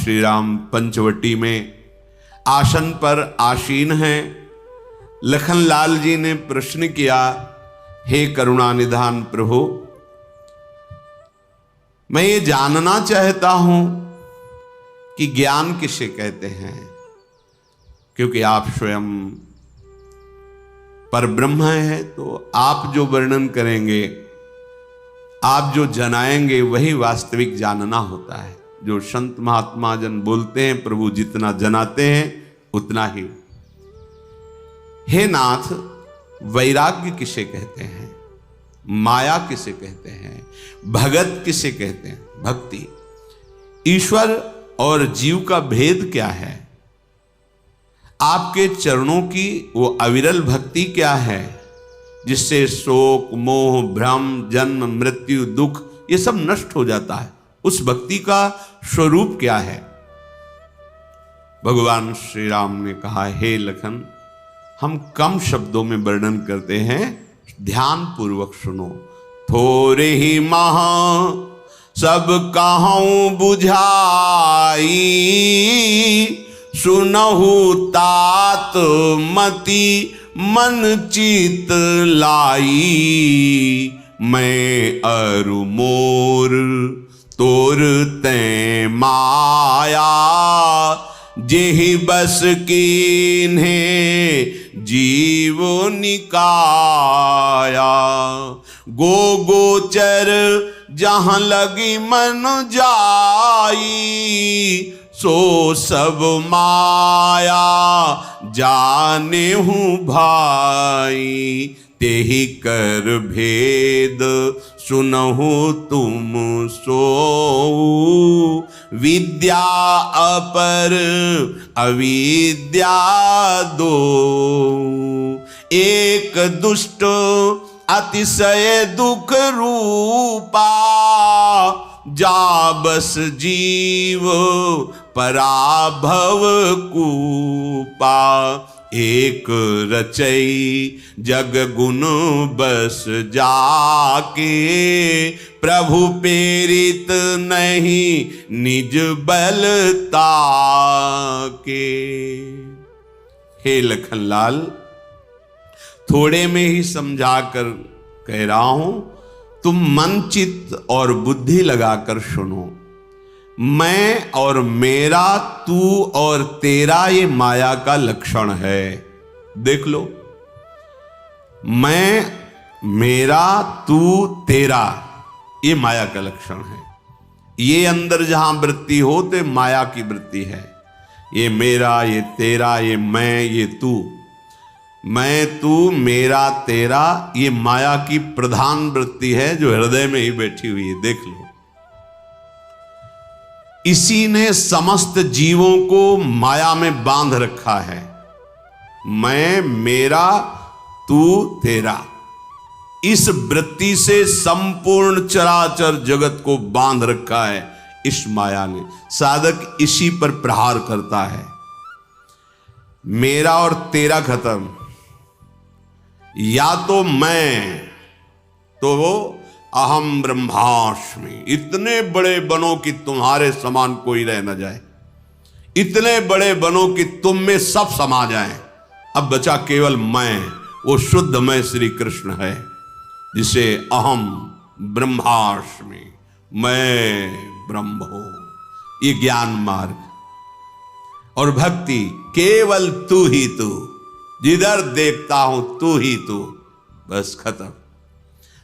श्री राम पंचवटी में आसन पर आसीन हैं। लखनलाल जी ने प्रश्न किया, हे करुणा निधान प्रभु, मैं ये जानना चाहता हूं कि ज्ञान किसे कहते हैं, क्योंकि आप स्वयं पर ब्रह्म है, तो आप जो वर्णन करेंगे, आप जो जनाएंगे, वही वास्तविक जानना होता है। जो संत महात्मा जन बोलते हैं, प्रभु जितना जनाते हैं उतना ही। हे नाथ, वैराग्य किसे कहते हैं, माया किसे कहते हैं, भगत किसे कहते हैं, भक्ति, ईश्वर और जीव का भेद क्या है, आपके चरणों की वो अविरल भक्ति क्या है जिससे शोक मोह भ्रम जन्म मृत्यु दुख ये सब नष्ट हो जाता है, उस भक्ति का स्वरूप क्या है। भगवान श्री राम ने कहा, हे लखन, हम कम शब्दों में वर्णन करते हैं, ध्यान पूर्वक सुनो। थोरे ही महा सब कहूं बुझाई, सुनहु तात मति मन चित लाई। मैं अरु मोर तोर तै माया, जेहि बस कीन्हे जीव निकाया। गो गोचर जहां लगी मन जाई, सो सब माया जाने हूँ भाई। तेहि कर भेद सुनहु तुम सो, विद्या अपर अविद्या दो। एक दुष्ट अतिशय दुख रूपा, जा बस जीव पराभव कूपा। एक रचई जग गुण बस जाके, प्रभु प्रेरित नहीं निज बलता के। हे लखनलाल, थोड़े में ही समझा कर कह रहा हूं, तुम मन चित्त और बुद्धि लगाकर सुनो। मैं और मेरा, तू और तेरा, ये माया का लक्षण है। देख लो, मैं, मेरा, तू, तेरा, ये माया का लक्षण है। ये अंदर जहां वृत्ति हो तो माया की वृत्ति है। ये मेरा, ये तेरा, ये मैं, ये तू। मैं, तू, मेरा, तेरा, ये माया की प्रधान वृत्ति है जो हृदय में ही बैठी हुई है। देख लो, इसी ने समस्त जीवों को माया में बांध रखा है। मैं, मेरा, तू, तेरा, इस वृत्ति से संपूर्ण चराचर जगत को बांध रखा है इस माया ने। साधक इसी पर प्रहार करता है। मेरा और तेरा खत्म, या तो मैं, तो वो अहम ब्रह्मास्मि। इतने बड़े बनो कि तुम्हारे समान कोई रह न जाए, इतने बड़े बनो कि तुम में सब समा जाए। अब बचा केवल मैं, वो शुद्ध मैं श्री कृष्ण है, जिसे अहम ब्रह्मास्मि, मैं ब्रह्म हूं। ये ज्ञान मार्ग और भक्ति, केवल तू ही तू, जिधर देखता हूं तू ही तू, बस खत्म।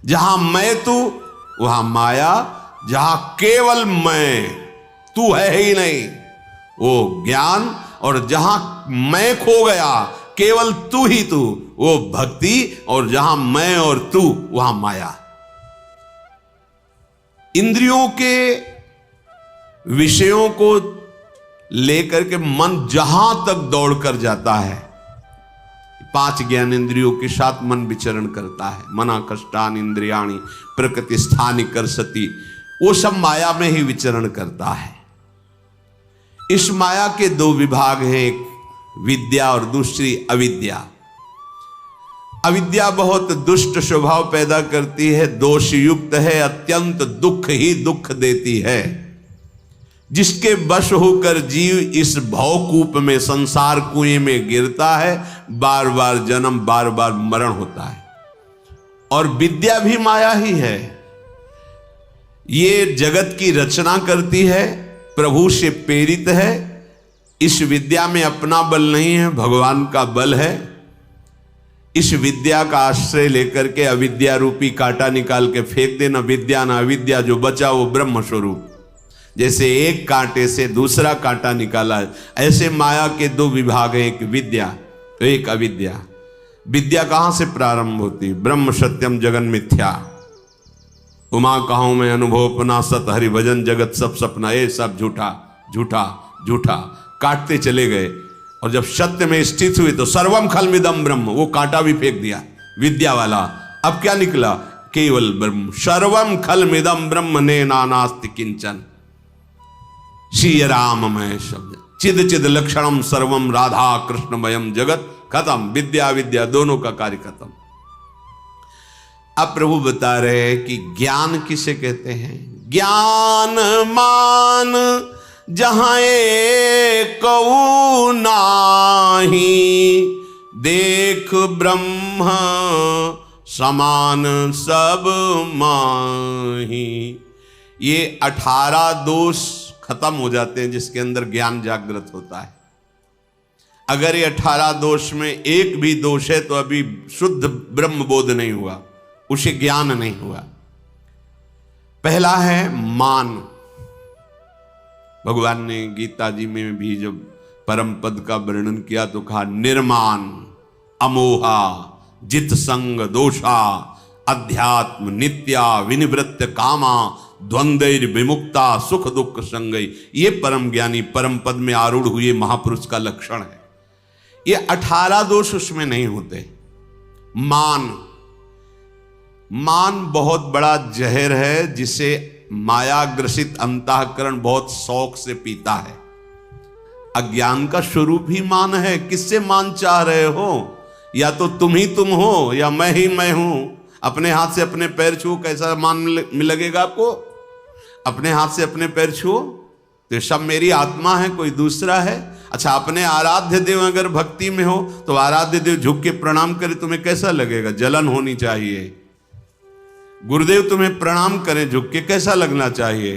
जहां मैं तू वहां माया, जहां केवल मैं, तू है ही नहीं, वो ज्ञान। और जहां मैं खो गया, केवल तू ही तू, वो भक्ति। और जहां मैं और तू वहां माया। इंद्रियों के विषयों को लेकर के मन जहां तक दौड़कर जाता है, 5 ज्ञानेंद्रियों के साथ मन विचरण करता है। मना कष्टान इंद्रियाणि प्रकृति स्थानि करसति, वो सब माया में ही विचरण करता है। इस माया के 2 विभाग हैं, एक विद्या और दूसरी अविद्या। अविद्या बहुत दुष्ट स्वभाव पैदा करती है, दोष युक्त है, अत्यंत दुख ही दुख देती है। जिसके वश होकर जीव इस भवकूप में, संसार कुएं में गिरता है, बार बार जन्म, बार बार मरण होता है। और विद्या भी माया ही है। ये जगत की रचना करती है, प्रभु से प्रेरित है। इस विद्या में अपना बल नहीं है, भगवान का बल है। इस विद्या का आश्रय लेकर के अविद्या रूपी कांटा निकाल के फेंक देना। विद्या ना अविद्या, जो बचा वो ब्रह्म स्वरूप। जैसे एक कांटे से दूसरा कांटा निकाला, ऐसे माया के दो विभाग हैं, एक विद्या एक अविद्या। विद्या कहां से प्रारंभ होती? ब्रह्म सत्यम जगन मिथ्या, उमा कहूं मैं अनुभव अपना, सत हरि भजन जगत सब सपना। ये सब झूठा झूठा झूठा, काटते चले गए। और जब सत्य में स्थित हुए तो सर्वम खलमिदम ब्रह्म, वो कांटा भी फेंक दिया विद्या वाला। अब क्या निकला? केवल ब्रह्म। सर्वम खलमिदम ब्रह्म ने नानास्ति किंचन। श्री राममय शब्द, चिद चिद लक्षणम सर्वम राधा कृष्णमयम जगत। खत्म, विद्या विद्या दोनों का कार्य खत्म। अब प्रभु बता रहे हैं कि ज्ञान किसे कहते हैं? ज्ञान मान जहां एकऊ नाही, देख ब्रह्म समान सब माही। ये 18 दोष खत्म हो जाते हैं जिसके अंदर ज्ञान जागृत होता है। अगर ये 18 दोष में एक भी दोष है तो अभी शुद्ध ब्रह्म बोध नहीं हुआ, उसे ज्ञान नहीं हुआ। पहला है मान। भगवान ने गीता जी में भी जब परम पद का वर्णन किया तो कहा निर्मान अमोहा जित संग दोषा अध्यात्म नित्या विनिवृत्त कामा द्वंद्वैर विमुक्ता सुख दुख संगई। ये परम ज्ञानी परम पद में आरूढ़ हुए महापुरुष का लक्षण है। ये 18 दोष उसमें नहीं होते। मान बहुत बड़ा जहर है जिसे मायाग्रसित अंतःकरण बहुत शौक से पीता है। अज्ञान का स्वरूप ही मान है। किससे मान चाह रहे हो? या तो तुम ही तुम हो या मैं ही मैं हूं। अपने हाथ से अपने पैर छू, कैसा मान लगेगा आपको? अपने हाथ से अपने पैर छू तो सब मेरी आत्मा है, कोई दूसरा है। अच्छा, अपने आराध्य देव अगर भक्ति में हो तो आराध्य देव झुक के प्रणाम करे, तुम्हें कैसा लगेगा? जलन होनी चाहिए। गुरुदेव तुम्हें प्रणाम करें झुक के, कैसा लगना चाहिए?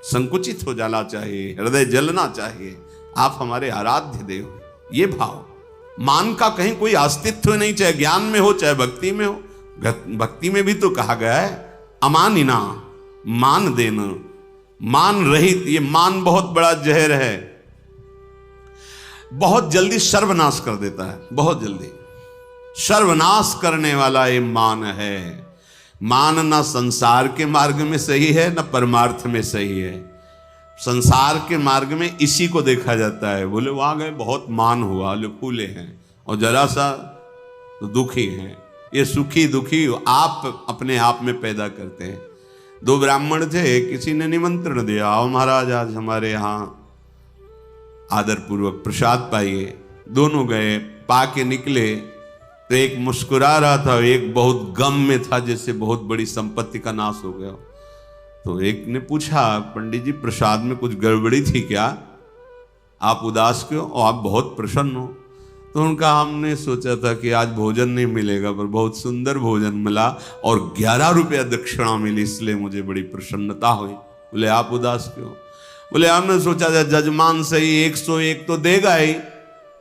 संकुचित हो जाना चाहिए, हृदय जलना चाहिए। आप हमारे आराध्य देव। ये भाव, मान का कहीं कोई अस्तित्व नहीं, चाहे ज्ञान में हो चाहे भक्ति में हो। भक्ति में भी तो कहा गया है अमानिना, मान देना, मान रहित। ये मान बहुत बड़ा जहर है, बहुत जल्दी सर्वनाश कर देता है। बहुत जल्दी सर्वनाश करने वाला ये मान है। मान ना संसार के मार्ग में सही है ना परमार्थ में सही है। संसार के मार्ग में इसी को देखा जाता है। बोले वहां गए बहुत मान हुआ, बोले फूले हैं, और जरा सा तो दुखी हैं। ये सुखी दुखी आप अपने आप में पैदा करते हैं। 2 ब्राह्मण थे, किसी ने निमंत्रण दिया, आओ महाराज आज हमारे यहाँ आदर पूर्वक प्रसाद पाइए। दोनों गए, पाके निकले तो एक मुस्कुरा रहा था, एक बहुत गम में था, जैसे बहुत बड़ी संपत्ति का नाश हो गया। तो एक ने पूछा, पंडित जी प्रसाद में कुछ गड़बड़ी थी क्या? आप उदास क्यों और आप बहुत प्रसन्न हो? तो उनका हमने सोचा था कि आज भोजन नहीं मिलेगा, पर बहुत सुंदर भोजन मिला और 11 रुपया दक्षिणा मिली, इसलिए मुझे बड़ी प्रसन्नता हुई। बोले आप उदास क्यों? बोले हमने सोचा था जजमान सही 101 तो देगा ही,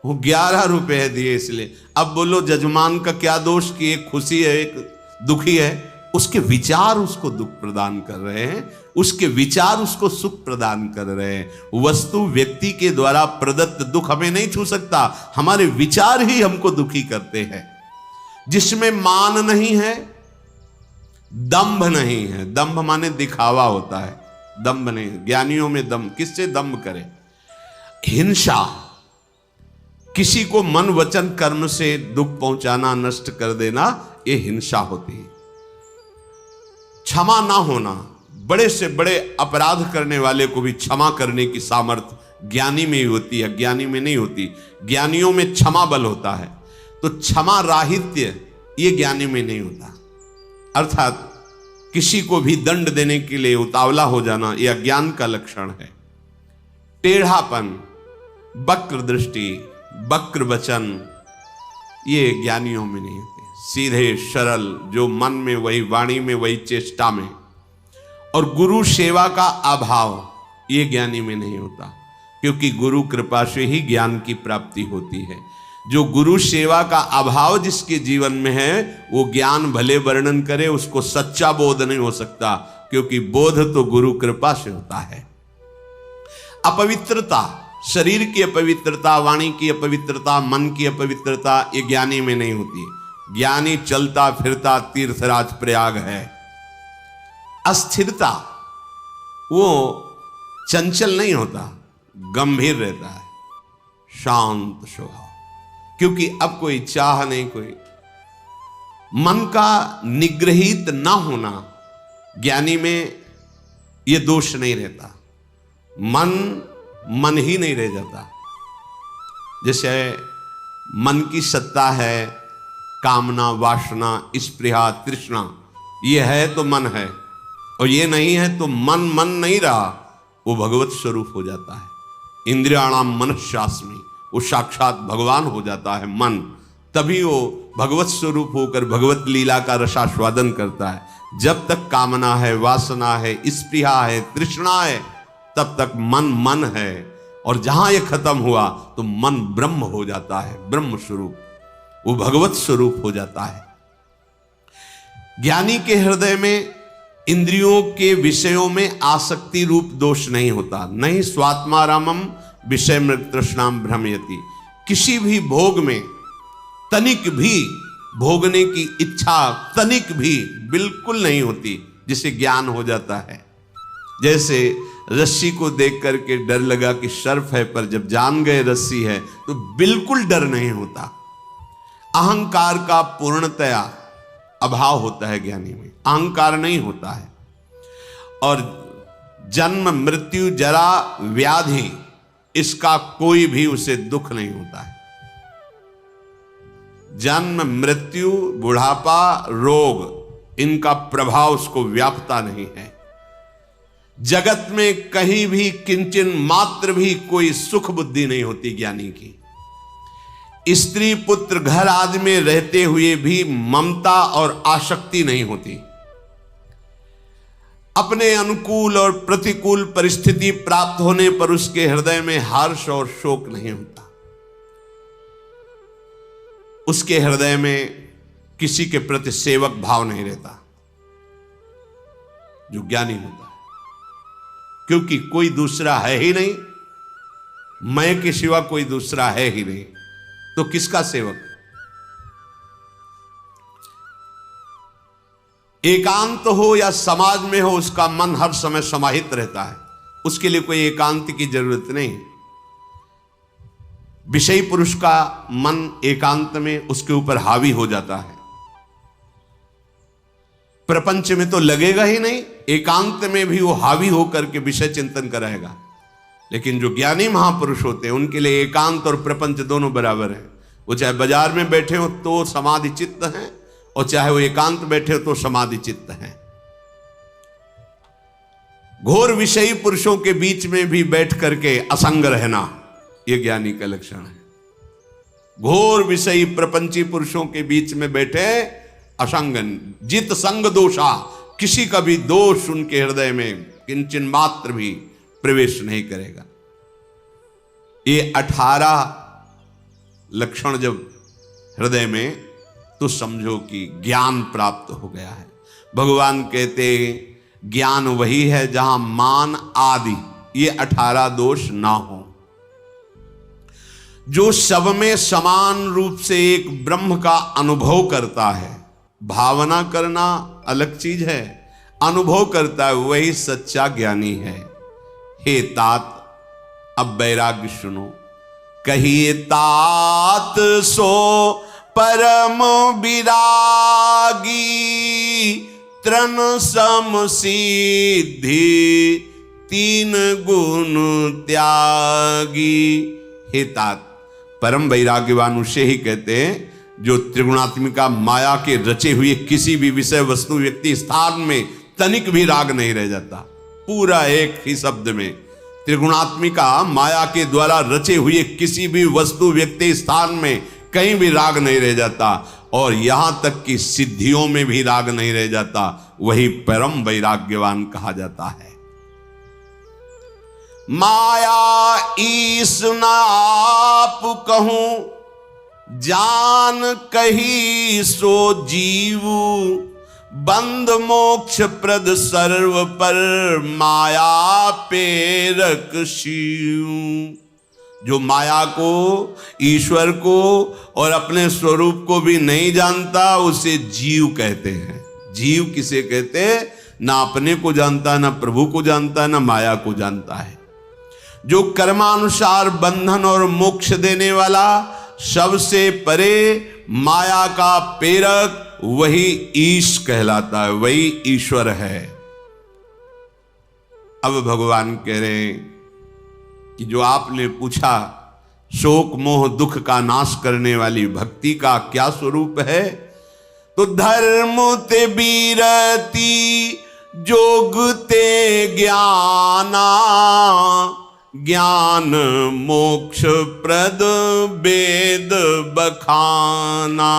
वो 11 रुपये दिए इसलिए। अब बोलो जजमान का क्या दोष कि एक खुशी है एक दुखी है? उसके विचार उसको दुख प्रदान कर रहे हैं, उसके विचार उसको सुख प्रदान कर रहे हैं। वस्तु व्यक्ति के द्वारा प्रदत्त दुख हमें नहीं छू सकता, हमारे विचार ही हमको दुखी करते हैं। जिसमें मान नहीं है, दंभ नहीं है। दंभ माने दिखावा होता है, दंभ नहीं। ज्ञानियों में दंभ, किससे दंभ करे? हिंसा, किसी को मन वचन कर्म से दुख पहुंचाना, नष्ट कर देना, यह हिंसा होती है। क्षमा ना होना, बड़े से बड़े अपराध करने वाले को भी क्षमा करने की सामर्थ्य ज्ञानी में ही होती है, ज्ञानी में नहीं होती। ज्ञानियों में क्षमा बल होता है, तो क्षमा राहित्य ये ज्ञानी में नहीं होता। अर्थात किसी को भी दंड देने के लिए उतावला हो जाना, यह अज्ञान का लक्षण है। टेढ़ापन, वक्र दृष्टि, वक्र वचन, ये ज्ञानियों में नहीं होते। सीधे सरल, जो मन में वही, वाणी में वही, चेष्टा में। और गुरु सेवा का अभाव, ये ज्ञानी में नहीं होता, क्योंकि गुरु कृपा से ही ज्ञान की प्राप्ति होती है। जो गुरु सेवा का अभाव जिसके जीवन में है, वो ज्ञान भले वर्णन करे, उसको सच्चा बोध नहीं हो सकता, क्योंकि बोध तो गुरु कृपा से होता है। अपवित्रता, शरीर की अपवित्रता, वाणी की अपवित्रता, मन की अपवित्रता, ये ज्ञानी में नहीं होती। ज्ञानी चलता फिरता तीर्थराज प्रयाग है। अस्थिरता, वो चंचल नहीं होता, गंभीर रहता है, शांत स्वभाव, क्योंकि अब कोई चाह नहीं, कोई मन का निग्रहित ना होना, ज्ञानी में ये दोष नहीं रहता। मन ही नहीं रह जाता। जैसे मन की सत्ता है, कामना, वासना, स्पृहा, तृष्णा, ये है तो मन है, और ये नहीं है तो मन नहीं रहा, वो भगवत स्वरूप हो जाता है। इंद्रियाणाम मनश्शास्मि, वो साक्षात भगवान हो जाता है मन। तभी वो भगवत स्वरूप होकर भगवत लीला का रसास्वादन करता है। जब तक कामना है, वासना है, स्पृहा है, तृष्णा है, तब तक मन है। और जहां ये खत्म हुआ तो मन ब्रह्म हो जाता है, ब्रह्म स्वरूप, वो भगवत स्वरूप हो जाता है। ज्ञानी के हृदय में इंद्रियों के विषयों में आसक्ति रूप दोष नहीं होता। नहीं स्वात्मारामम विषय मृग तृष्णाम भ्रमयति, किसी भी भोग में तनिक भी भोगने की इच्छा तनिक भी बिल्कुल नहीं होती, जिसे ज्ञान हो जाता है। जैसे रस्सी को देख करके डर लगा कि सर्प है, पर जब जान गए रस्सी है तो बिल्कुल डर नहीं होता। अहंकार का पूर्णतया अभाव होता है ज्ञानी में, अहंकार नहीं होता है। और जन्म, मृत्यु, जरा, व्याधि, इसका कोई भी उसे दुख नहीं होता है। जन्म, मृत्यु, बुढ़ापा, रोग, इनका प्रभाव उसको व्यापता नहीं है। जगत में कहीं भी किंचन मात्र भी कोई सुख बुद्धि नहीं होती ज्ञानी की। स्त्री, पुत्र, घर आदि में रहते हुए भी ममता और आसक्ति नहीं होती। अपने अनुकूल और प्रतिकूल परिस्थिति प्राप्त होने पर उसके हृदय में हर्ष और शोक नहीं होता। उसके हृदय में किसी के प्रति सेवक भाव नहीं रहता, जो ज्ञानी होता है, क्योंकि कोई दूसरा है ही नहीं, मैं के सिवा कोई दूसरा है ही नहीं, तो किसका सेवक। एकांत हो या समाज में हो, उसका मन हर समय समाहित रहता है, उसके लिए कोई एकांत की जरूरत नहीं। विषयी पुरुष का मन एकांत में उसके ऊपर हावी हो जाता है, प्रपंच में तो लगेगा ही नहीं, एकांत में भी वो हावी होकर के विषय चिंतन कराएगा। लेकिन जो ज्ञानी महापुरुष होते हैं, उनके लिए एकांत और प्रपंच दोनों बराबर हैं। वो चाहे बाजार में बैठे हो तो समाधि चित्त हैं, और चाहे वो एकांत बैठे हो तो समाधि चित्त हैं। घोर विषयी पुरुषों के बीच में भी बैठ करके असंग रहना, यह ज्ञानी का लक्षण है। घोर विषयी प्रपंची पुरुषों के बीच में बैठे असंगन, जित संग दोषा, किसी का भी दोष उनके हृदय में किंचन मात्र भी प्रवेश नहीं करेगा। ये 18 लक्षण जब हृदय में, तो समझो कि ज्ञान प्राप्त हो गया है। भगवान कहते ज्ञान वही है जहां मान आदि ये 18 दोष ना हो। जो सब में समान रूप से एक ब्रह्म का अनुभव करता है, भावना करना अलग चीज है, अनुभव करता है, वही सच्चा ज्ञानी है। हे तात, अब वैराग्य सुनो। कहिए तात सो परम विरागी, तृण सम सिद्धि 3 गुण त्यागी। हे तात, परम वैराग्यवान उसे ही कहते हैं जो त्रिगुणात्मिका माया के रचे हुए किसी भी विषय, वस्तु, व्यक्ति, स्थान में तनिक भी राग नहीं रह जाता। पूरा एक ही शब्द में त्रिगुणात्मिका माया के द्वारा रचे हुए किसी भी वस्तु, व्यक्ति, स्थान में कहीं भी राग नहीं रह जाता, और यहां तक कि सिद्धियों में भी राग नहीं रह जाता। वही परम वैराग्यवान कहा जाता है। माया ईस न आप कहूं, जान कही सो जीवू, बंद मोक्ष प्रद सर्व पर, माया पेरक शिव। जो माया को, ईश्वर को और अपने स्वरूप को भी नहीं जानता, उसे जीव कहते हैं। जीव किसे कहते हैं? ना अपने को जानता है, ना प्रभु को जानता है, ना माया को जानता है। जो कर्मानुसार बंधन और मोक्ष देने वाला, सबसे परे माया का प्रेरक, वही ईश कहलाता है, वही ईश्वर है। अब भगवान कह रहे हैं कि जो आपने पूछा, शोक मोह दुख का नाश करने वाली भक्ति का क्या स्वरूप है, तो धर्म ते बीरती जोग ते ज्ञाना, ज्ञान मोक्ष प्रद वेद बखाना,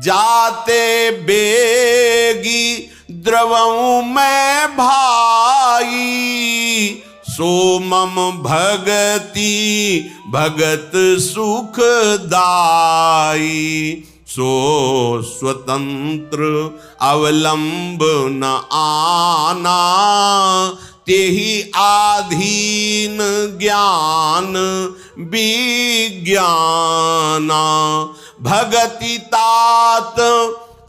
जाते बेगी द्रवों में भाई, सोमम भगति भगत सुखदाई, सो स्वतंत्र अवलंब न आना, तेहि आधीन ज्ञान विज्ञाना, भगति तात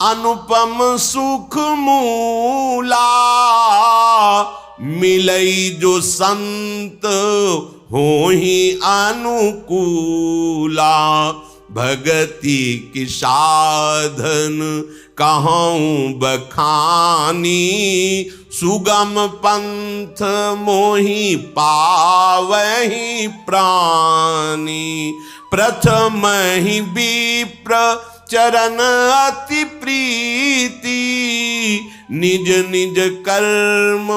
अनुपम सुख मूला, मिलई जो संत हो ही अनुकूला, भगति की साधन कहूँ बखानी, सुगम पंथ मोहि पावहि प्राणी, प्रथम ही विप्र चरण अति प्रीति, निज निज कर्म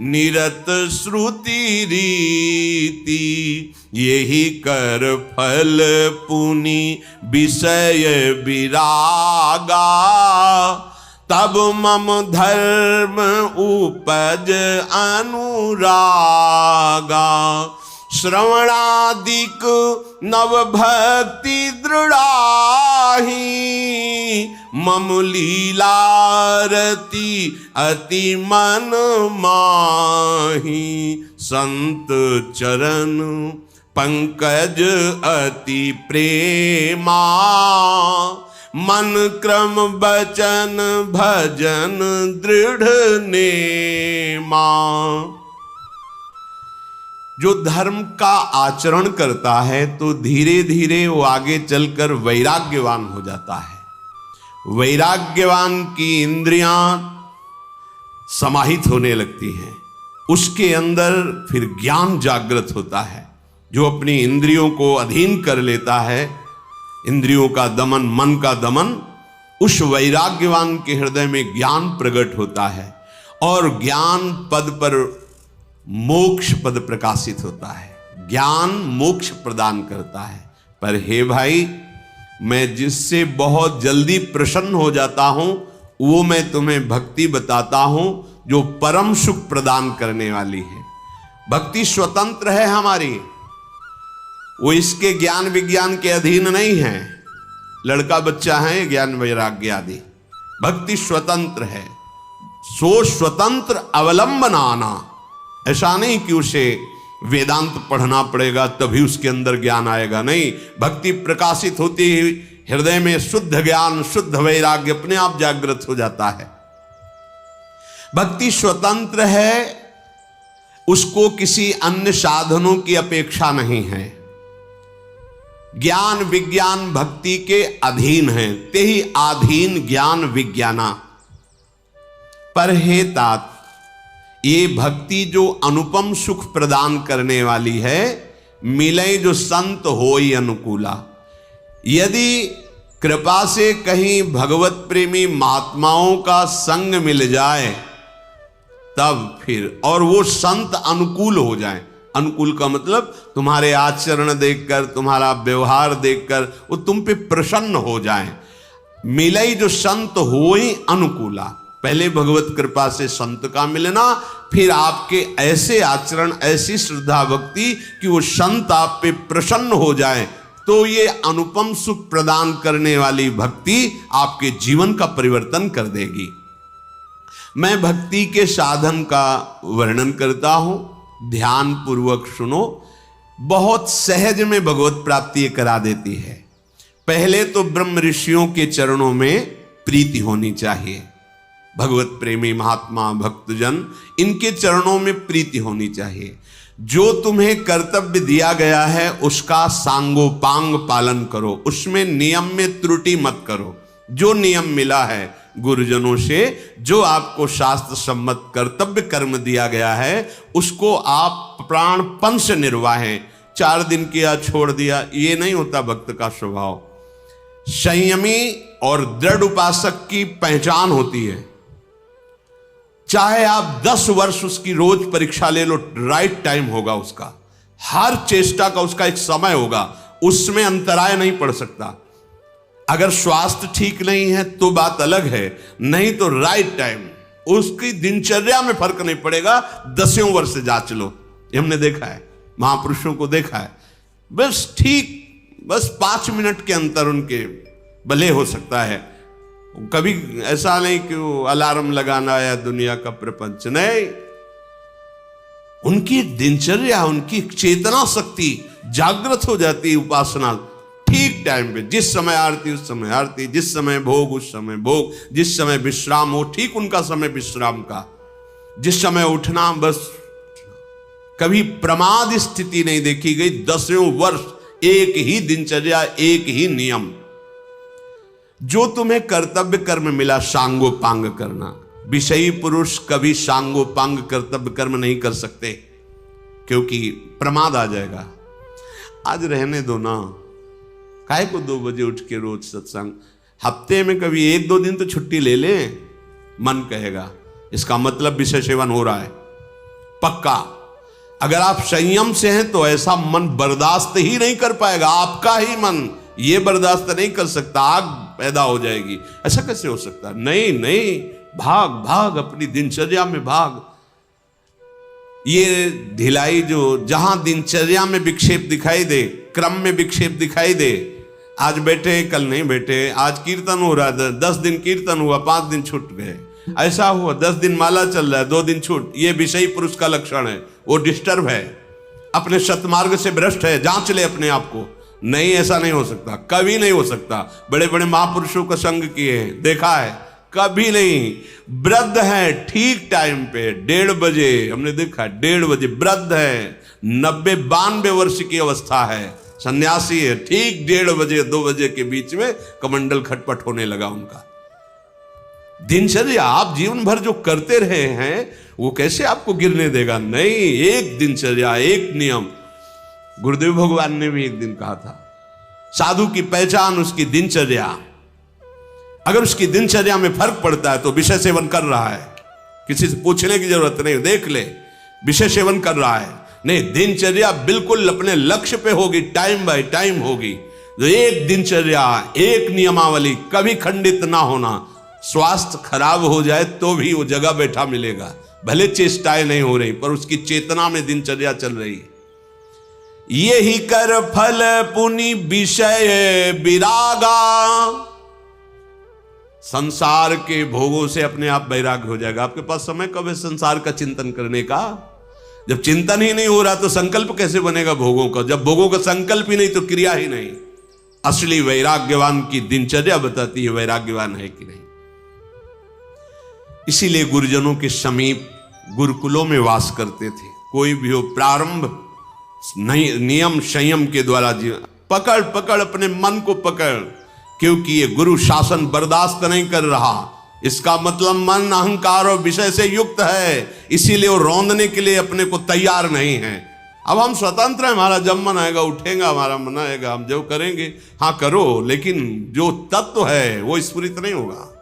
निरत श्रुति रीति, यही कर फल पुनि विषय विरागा, तब मम धर्म उपज अनुरागा, श्रवणादिक नव भक्ति दृढ़ाही, मम लीलारती अति मन माही, संत चरण पंकज अति प्रेमा, मन क्रम बचन भजन दृढ़ नेमा। जो धर्म का आचरण करता है तो धीरे धीरे वो आगे चलकर वैराग्यवान हो जाता है। वैराग्यवान की इंद्रियां समाहित होने लगती हैं, उसके अंदर फिर ज्ञान जागृत होता है। जो अपनी इंद्रियों को अधीन कर लेता है, इंद्रियों का दमन, मन का दमन, उस वैराग्यवान के हृदय में ज्ञान प्रकट होता है और ज्ञान पद पर मोक्ष पद प्रकाशित होता है। ज्ञान मोक्ष प्रदान करता है। पर हे भाई, मैं जिससे बहुत जल्दी प्रसन्न हो जाता हूं वो मैं तुम्हें भक्ति बताता हूं जो परम सुख प्रदान करने वाली है। भक्ति स्वतंत्र है हमारी, वो इसके ज्ञान विज्ञान के अधीन नहीं है। लड़का बच्चा है ज्ञान वैराग्य आदि, भक्ति स्वतंत्र है। सो स्वतंत्र अवलंबनाना, ऐसा नहीं कि उसे वेदांत पढ़ना पड़ेगा तभी उसके अंदर ज्ञान आएगा, नहीं। भक्ति प्रकाशित होती ही हृदय में शुद्ध ज्ञान, शुद्ध वैराग्य अपने आप जागृत हो जाता है। भक्ति स्वतंत्र है, उसको किसी अन्य साधनों की अपेक्षा नहीं है। ज्ञान विज्ञान भक्ति के अधीन है, ते ही आधीन ज्ञान विज्ञाना। पर हे तात, ये भक्ति जो अनुपम सुख प्रदान करने वाली है, मिले जो संत होई अनुकूला। यदि कृपा से कहीं भगवत प्रेमी महात्माओं का संग मिल जाए तब फिर, और वो संत अनुकूल हो जाए, अनुकूल का मतलब तुम्हारे आचरण देखकर, तुम्हारा व्यवहार देखकर वो तुम पे प्रसन्न हो जाएं। मिलई जो संत होई अनुकूला, पहले भगवत कृपा से संत का मिलना, फिर आपके ऐसे आचरण, ऐसी श्रद्धा भक्ति कि वो संत आप पे प्रसन्न हो जाएं, तो ये अनुपम सुख प्रदान करने वाली भक्ति आपके जीवन का परिवर्तन कर देगी। मैं भक्ति के साधन का वर्णन करता हूं, ध्यान पूर्वक सुनो। बहुत सहज में भगवत प्राप्ति करा देती है। पहले तो ब्रह्म ऋषियों के चरणों में प्रीति होनी चाहिए। भगवत प्रेमी महात्मा भक्तजन, इनके चरणों में प्रीति होनी चाहिए। जो तुम्हें कर्तव्य दिया गया है उसका सांगोपांग पालन करो, उसमें नियम में त्रुटि मत करो। जो नियम मिला है गुरुजनों से, जो आपको शास्त्र सम्मत कर्तव्य कर्म दिया गया है, उसको आप प्राणपण से निर्वाहें। 4 दिन किया छोड़ दिया, ये नहीं होता भक्त का स्वभाव। संयमी और दृढ़ उपासक की पहचान होती है। चाहे आप 10 वर्ष उसकी रोज परीक्षा ले लो, राइट टाइम होगा उसका, हर चेष्टा का उसका एक समय होगा, उसमें अंतराय नहीं पड़ सकता। अगर स्वास्थ्य ठीक नहीं है तो बात अलग है, नहीं तो राइट टाइम, उसकी दिनचर्या में फर्क नहीं पड़ेगा। 10 वर्ष से जांच लो, हमने देखा है, महापुरुषों को देखा है, बस ठीक, बस 5 मिनट के अंतर उनके भले हो सकता है। कभी ऐसा नहीं कि वो अलार्म लगाना या दुनिया का प्रपंच, नहीं, उनकी दिनचर्या, उनकी चेतना शक्ति जागृत हो जाती है। उपासना ठीक टाइम पे, जिस समय आरती उस समय आरती, जिस समय भोग उस समय भोग, जिस समय विश्राम हो ठीक उनका समय विश्राम का, जिस समय उठना, बस कभी प्रमाद स्थिति नहीं देखी गई। 10 वर्ष एक ही दिनचर्या, एक ही नियम। जो तुम्हें कर्तव्य कर्म मिला सांगोपांग करना। विषयी पुरुष कभी सांगोपांग कर्तव्य कर्म नहीं कर सकते, क्योंकि प्रमाद आ जाएगा। आज रहने दो ना, काहे को 2 बजे उठ के रोज सत्संग, हफ्ते में कभी 1-2 दिन तो छुट्टी ले ले, मन कहेगा, इसका मतलब विषय सेवन हो रहा है पक्का। अगर आप संयम से हैं तो ऐसा मन बर्दाश्त ही नहीं कर पाएगा, आपका ही मन ये बर्दाश्त नहीं कर सकता, आग पैदा हो जाएगी। ऐसा कैसे हो सकता? नहीं नहीं, भाग भाग, अपनी दिनचर्या में भाग। ये ढिलाई जो जहां दिनचर्या में विक्षेप दिखाई दे, क्रम में विक्षेप दिखाई दे, आज बैठे कल नहीं बैठे, आज कीर्तन हो रहा है, 10 दिन कीर्तन हुआ, 5 दिन छूट गए, ऐसा हुआ, 10 दिन माला चल रहा है, 2 दिन छूट, ये विषयी पुरुष का लक्षण है। वो डिस्टर्ब है, अपने सतमार्ग से भ्रष्ट है, जांच ले अपने आप को। नहीं, ऐसा नहीं हो सकता, कभी नहीं हो सकता। बड़े बड़े महापुरुषों का संग किए हैं, देखा है, कभी नहीं। वृद्ध है ठीक टाइम पे, 1:30 बजे, हमने देखा 1:30 बजे वृद्ध है, 90-92 वर्ष की अवस्था है, सन्यासी है, ठीक 1:30 बजे 2 बजे के बीच में कमंडल खटपट होने लगा उनका। दिनचर्या आप जीवन भर जो करते रहे हैं वो कैसे आपको गिरने देगा? नहीं, एक दिनचर्या, एक नियम। गुरुदेव भगवान ने भी एक दिन कहा था, साधु की पहचान उसकी दिनचर्या। अगर उसकी दिनचर्या में फर्क पड़ता है तो विषय सेवन कर रहा है, किसी से पूछने की जरूरत नहीं, देख ले, विषय सेवन कर रहा है। नहीं, दिनचर्या बिल्कुल अपने लक्ष्य पे होगी, टाइम बाय टाइम होगी। तो एक दिनचर्या, एक नियमावली, कभी खंडित ना होना। स्वास्थ्य खराब हो जाए तो भी वो जगह बैठा मिलेगा, भले चेष्टाएं नहीं हो रही पर उसकी चेतना में दिनचर्या चल रही है। ये ही कर फल पुनि विषय विरागा, संसार के भोगों से अपने आप वैराग्य हो जाएगा। आपके पास समय कब है संसार का चिंतन करने का? जब चिंतन ही नहीं हो रहा तो संकल्प कैसे बनेगा भोगों का? जब भोगों का संकल्प ही नहीं तो क्रिया ही नहीं। असली वैराग्यवान की दिनचर्या बताती है वैराग्यवान है कि नहीं। इसीलिए गुरुजनों के समीप गुरुकुलों में वास करते थे। कोई भी हो, प्रारंभ नहीं, नियम संयम के द्वारा जीवन पकड़ पकड़, अपने मन को पकड़, क्योंकि ये गुरु शासन बर्दाश्त नहीं कर रहा। इसका मतलब मन अहंकार और विषय से युक्त है, इसीलिए वो रौंदने के लिए अपने को तैयार नहीं है। अब हम स्वतंत्र हैं, हमारा जब मन आएगा उठेगा, हमारा मन आएगा हम जो करेंगे। हाँ करो, लेकिन जो तत्व है वो स्फुरित नहीं होगा।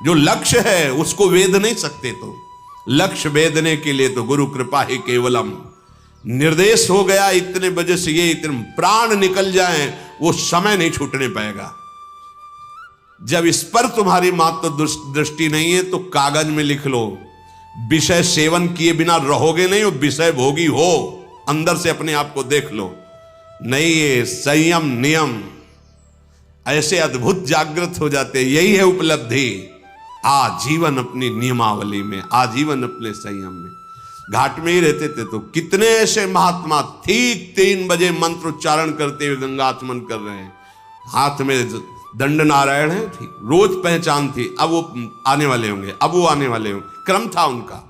जो लक्ष्य है उसको वेद नहीं सकते। तो लक्ष्य वेदने के लिए तो गुरु कृपा ही केवलम। निर्देश हो गया इतने बजे से ये इतने प्राण निकल जाएं, वो समय नहीं छूटने पाएगा। जब इस पर तुम्हारी मात्र दृष्टि नहीं है तो कागज में लिख लो, विषय सेवन किए बिना रहोगे नहीं, वो विषय भोगी हो। अंदर से अपने आप को देख लो। नहीं, ये संयम नियम ऐसे अद्भुत जागृत हो जाते। यही है उपलब्धि। आजीवन अपनी नियमावली में, आजीवन अपने संयम में। घाट में ही रहते थे तो कितने ऐसे महात्मा ठीक 3 बजे मंत्र उच्चारण करते हुए गंगा आचमन कर रहे हैं, हाथ में दंड नारायण है, ठीक रोज पहचान थी। अब वो आने वाले होंगे, अब वो आने वाले होंगे, क्रम था उनका।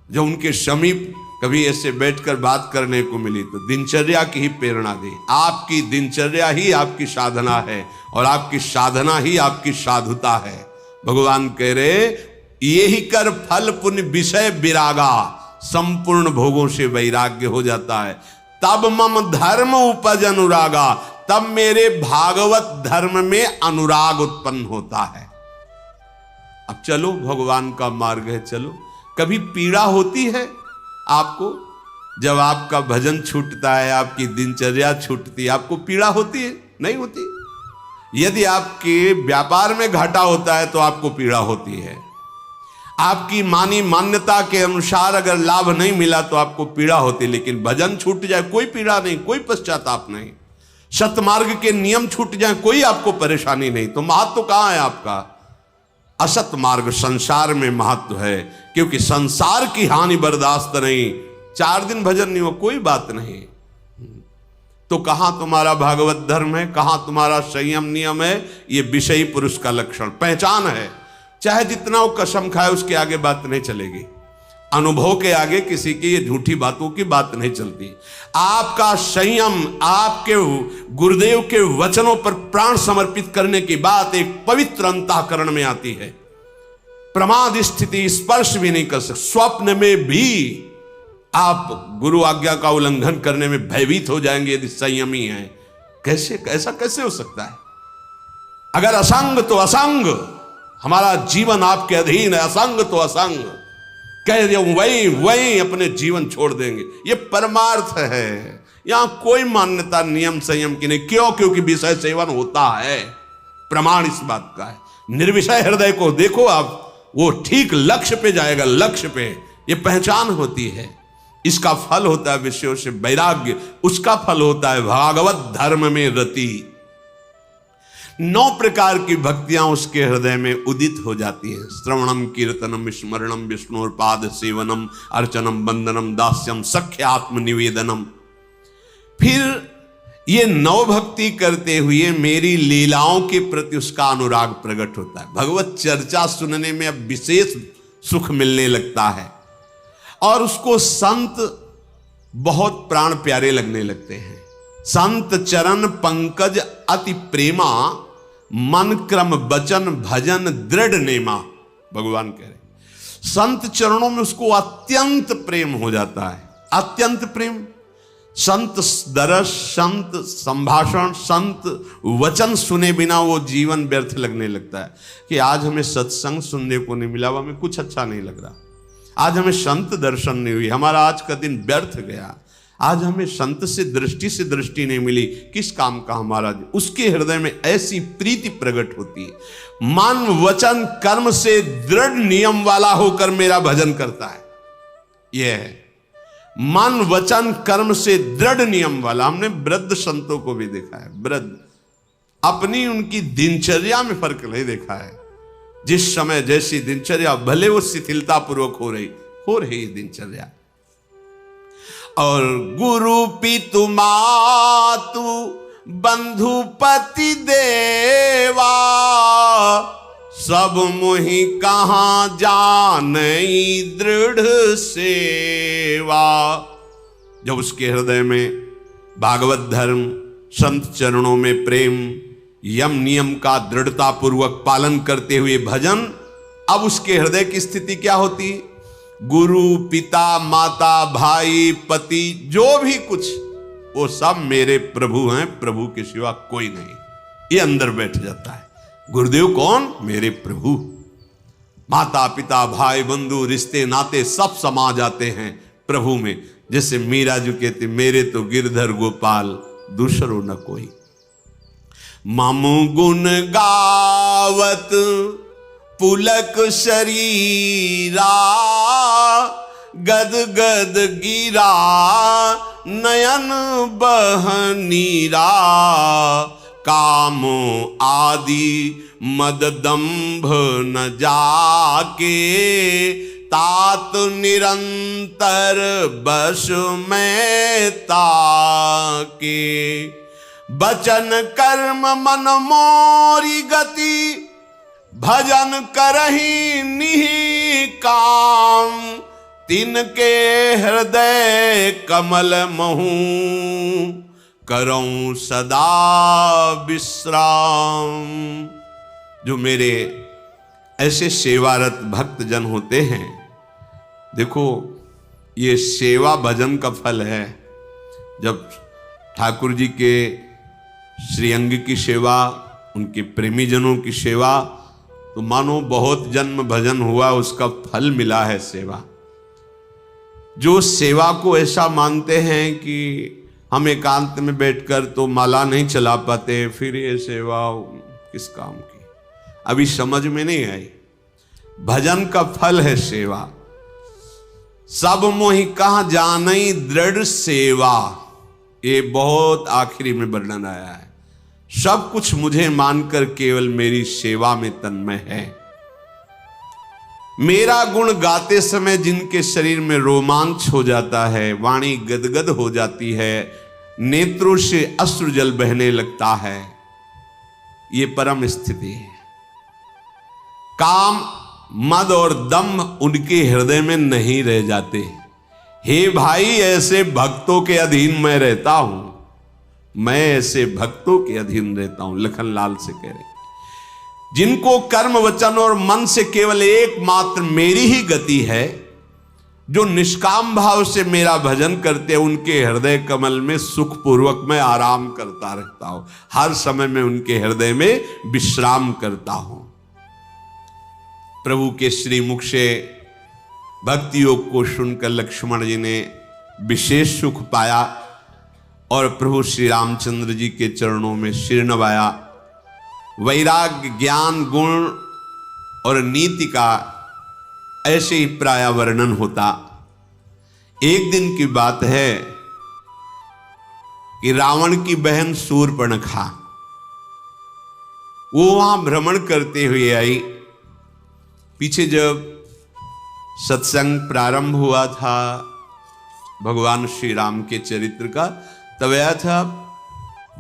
जब उनके समीप कभी ऐसे बैठकर बात करने को मिली तो दिनचर्या की ही प्रेरणा दी। आपकी दिनचर्या ही आपकी साधना है और आपकी साधना ही आपकी साधुता है। भगवान कह रहे, यही कर फल पुण्य विषय विरागा, संपूर्ण भोगों से वैराग्य हो जाता है। तब मम धर्म उपज अनुरागा, तब मेरे भागवत धर्म में अनुराग उत्पन्न होता है। अब चलो, भगवान का मार्ग है, चलो। कभी पीड़ा होती है आपको? जब आपका भजन छूटता है, आपकी दिनचर्या छूटती है, आपको पीड़ा होती है? नहीं होती। यदि आपके व्यापार में घाटा होता है तो आपको पीड़ा होती है। आपकी मानी मान्यता के अनुसार अगर लाभ नहीं मिला तो आपको पीड़ा होती, लेकिन भजन छूट जाए कोई पीड़ा नहीं, कोई पश्चाताप नहीं। सतमार्ग के नियम छूट जाए कोई आपको परेशानी नहीं। तो महत्व कहां है आपका? असत मार्ग संसार में महत्व है, क्योंकि संसार की हानि बर्दाश्त नहीं। 4 दिन भजन नहीं हो, कोई बात नहीं। तो कहां तुम्हारा भागवत धर्म है, कहां तुम्हारा संयम नियम है? ये विषयी पुरुष का लक्षण, पहचान है। चाहे जितना वो कसम खाए, उसके आगे बात नहीं चलेगी। अनुभव के आगे किसी की ये झूठी बातों की बात नहीं चलती। आपका संयम, आपके गुरुदेव के वचनों पर प्राण समर्पित करने की बात एक पवित्र अंतःकरण में आती है। प्रमाद स्थिति स्पर्श भी नहीं कर सकते। स्वप्न में भी आप गुरु आज्ञा का उल्लंघन करने में भयभीत हो जाएंगे यदि संयमी हैं। कैसे, ऐसा कैसे हो सकता है? अगर असंग तो असंग, हमारा जीवन आपके अधीन है, असंग तो असंग, कह दिया वही अपने जीवन छोड़ देंगे। ये परमार्थ है। यहां कोई मान्यता नियम संयम की नहीं। क्यों? क्योंकि विषय सेवन होता है। प्रमाण इस बात का है। निर्विषय हृदय को देखो आप, वो ठीक लक्ष्य पे जाएगा, लक्ष्य पे। ये पहचान होती है। इसका फल होता है विषयों से वैराग्य, उसका फल होता है भागवत धर्म में रति। 9 प्रकार की भक्तियां उसके हृदय में उदित हो जाती हैं। श्रवणम कीर्तनम स्मरणम विष्णुपाद सेवनम अर्चनम वंदनम दास्यम सख्य आत्मनिवेदनम। फिर ये 9 भक्ति करते हुए मेरी लीलाओं के प्रति उसका अनुराग प्रकट होता है। भगवत चर्चा सुनने में अब विशेष सुख मिलने लगता है और उसको संत बहुत प्राण प्यारे लगने लगते हैं। संत चरण पंकज अति प्रेमा, मन क्रम वचन भजन दृढ़ नेमा। भगवान कह रहे संत चरणों में उसको अत्यंत प्रेम हो जाता है, अत्यंत प्रेम। संत दरस, संत संभाषण, संत वचन सुने बिना वो जीवन व्यर्थ लगने लगता है कि आज हमें सत्संग सुनने को नहीं मिला, हमें कुछ अच्छा नहीं लग रहा। आज हमें संत दर्शन नहीं हुई, हमारा आज का दिन व्यर्थ गया। आज हमें संत से दृष्टि नहीं मिली, किस काम का हमारा। उसके हृदय में ऐसी प्रीति प्रकट होती है। मन वचन कर्म से दृढ़ नियम वाला होकर मेरा भजन करता है। यह है मन वचन कर्म से दृढ़ नियम वाला। हमने वृद्ध संतों को भी देखा है, वृद्ध अपनी उनकी दिनचर्या में फर्क नहीं देखा है। जिस समय जैसी दिनचर्या, भले वो शिथिलता पूर्वक हो रही दिनचर्या। और गुरु पितु मातु बंधु पति देवा, सब मोहि कहां जानई दृढ़ सेवा। जब उसके हृदय में भागवत धर्म, संत चरणों में प्रेम, यम नियम का दृढ़ता पूर्वक पालन करते हुए भजन, अब उसके हृदय की स्थिति क्या होती? गुरु पिता माता भाई पति जो भी कुछ, वो सब मेरे प्रभु हैं, प्रभु के सिवा कोई नहीं। ये अंदर बैठ जाता है। गुरुदेव कौन? मेरे प्रभु। माता पिता भाई बंधु रिश्ते नाते सब समा जाते हैं प्रभु में। जैसे मीरा जो कहते मेरे तो गिरधर गोपाल दूसरो न कोई। मामू गुण गावत पुलक शरीरा, गद गद गिरा नयन बहनीरा। काम आदि मद दंभ न जाके, तात निरंतर बस में ताके। बचन कर्म मन मोरी गति, भजन करहि निहि काम। तिनके हृदय कमल महू, करऊं सदा विश्राम। जो मेरे ऐसे सेवारत भक्त जन होते हैं, देखो ये सेवा भजन का फल है। जब ठाकुर जी के श्रीअंग की सेवा, उनके प्रेमी जनों की सेवा, तो मानो बहुत जन्म भजन हुआ, उसका फल मिला है सेवा। जो सेवा को ऐसा मानते हैं कि हम एकांत में बैठकर तो माला नहीं चला पाते, फिर ये सेवा किस काम की, अभी समझ में नहीं आई। भजन का फल है सेवा। सब मोहि कहाँ जानई दृढ़ सेवा, ये बहुत आखिरी में वर्णन आया है। सब कुछ मुझे मानकर केवल मेरी सेवा में तन्मय है। मेरा गुण गाते समय जिनके शरीर में रोमांच हो जाता है, वाणी गदगद हो जाती है, नेत्रों से अश्रु जल बहने लगता है, ये परम स्थिति है। काम मद और दम्भ उनके हृदय में नहीं रह जाते। हे भाई, ऐसे भक्तों के अधीन मैं रहता हूं, मैं ऐसे भक्तों के अधीन रहता हूं। लखनलाल से कह रहे, जिनको कर्म वचन और मन से केवल एकमात्र मेरी ही गति है, जो निष्काम भाव से मेरा भजन करते हैं, उनके हृदय कमल में सुखपूर्वक मैं आराम करता रहता हूं। हर समय में उनके हृदय में विश्राम करता हूं। प्रभु के श्रीमुख से भक्ति योग को सुनकर लक्ष्मण जी ने विशेष सुख पाया और प्रभु श्री रामचंद्र जी के चरणों में सिर नवाया। वैराग्य, ज्ञान, गुण और नीति का ऐसे ही प्राय वर्णन होता। एक दिन की बात है कि रावण की बहन शूर्पणखा वो वहां भ्रमण करते हुए आई। पीछे जब सत्संग प्रारंभ हुआ था भगवान श्री राम के चरित्र का, तब आया था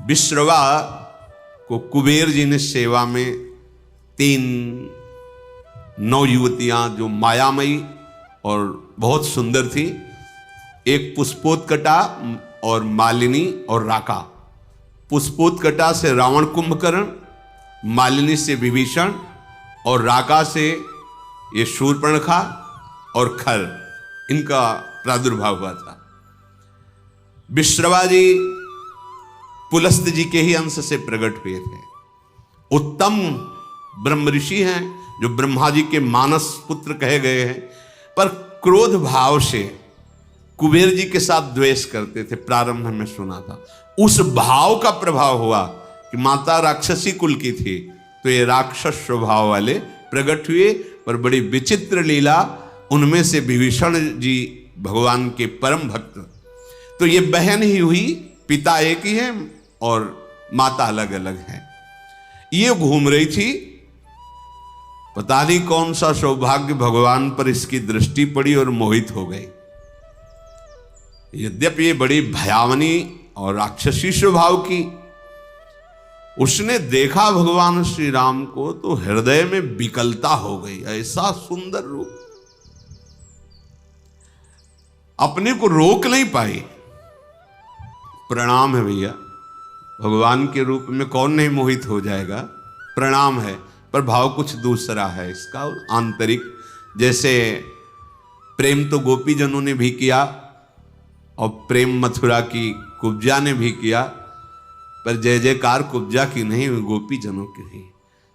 विश्रवा को कुबेर जी ने सेवा में 3 नवयुवतियां जो मायामयी और बहुत सुंदर थी, एक पुष्पोत्कटा और मालिनी और राका। पुष्पोत्कटा से रावण कुंभकर्ण, मालिनी से विभीषण और राका से ये शूर्पणखा और खर, इनका प्रादुर्भाव हुआ था। विश्रवा जी पुलस्त जी के ही अंश से प्रकट हुए थे। उत्तम ब्रह्म ऋषि हैं जो ब्रह्मा जी के मानस पुत्र कहे गए हैं, पर क्रोध भाव से कुबेर जी के साथ द्वेष करते थे। प्रारंभ में सुना था, उस भाव का प्रभाव हुआ कि माता राक्षसी कुल की थी, तो ये राक्षस स्वभाव वाले प्रकट हुए। पर बड़ी विचित्र लीला, उनमें से विभीषण जी भगवान के परम भक्त, तो ये बहन ही हुई, पिता एक ही है और माता अलग अलग है। ये घूम रही थी, पता नहीं कौन सा सौभाग्य भगवान पर इसकी दृष्टि पड़ी और मोहित हो गई। यद्यपि ये बड़ी भयावनी और राक्षसी स्वभाव की, उसने देखा भगवान श्री राम को तो हृदय में विकलता हो गई। ऐसा सुंदर रूप, अपने को रोक नहीं पाई। प्रणाम है भैया, भगवान के रूप में कौन नहीं मोहित हो जाएगा, प्रणाम है, पर भाव कुछ दूसरा है इसका आंतरिक। जैसे प्रेम तो गोपी जनों ने भी किया और प्रेम मथुरा की कुब्जा ने भी किया, पर जय जयकार कुब्जा की नहीं, गोपी जनों की नहीं।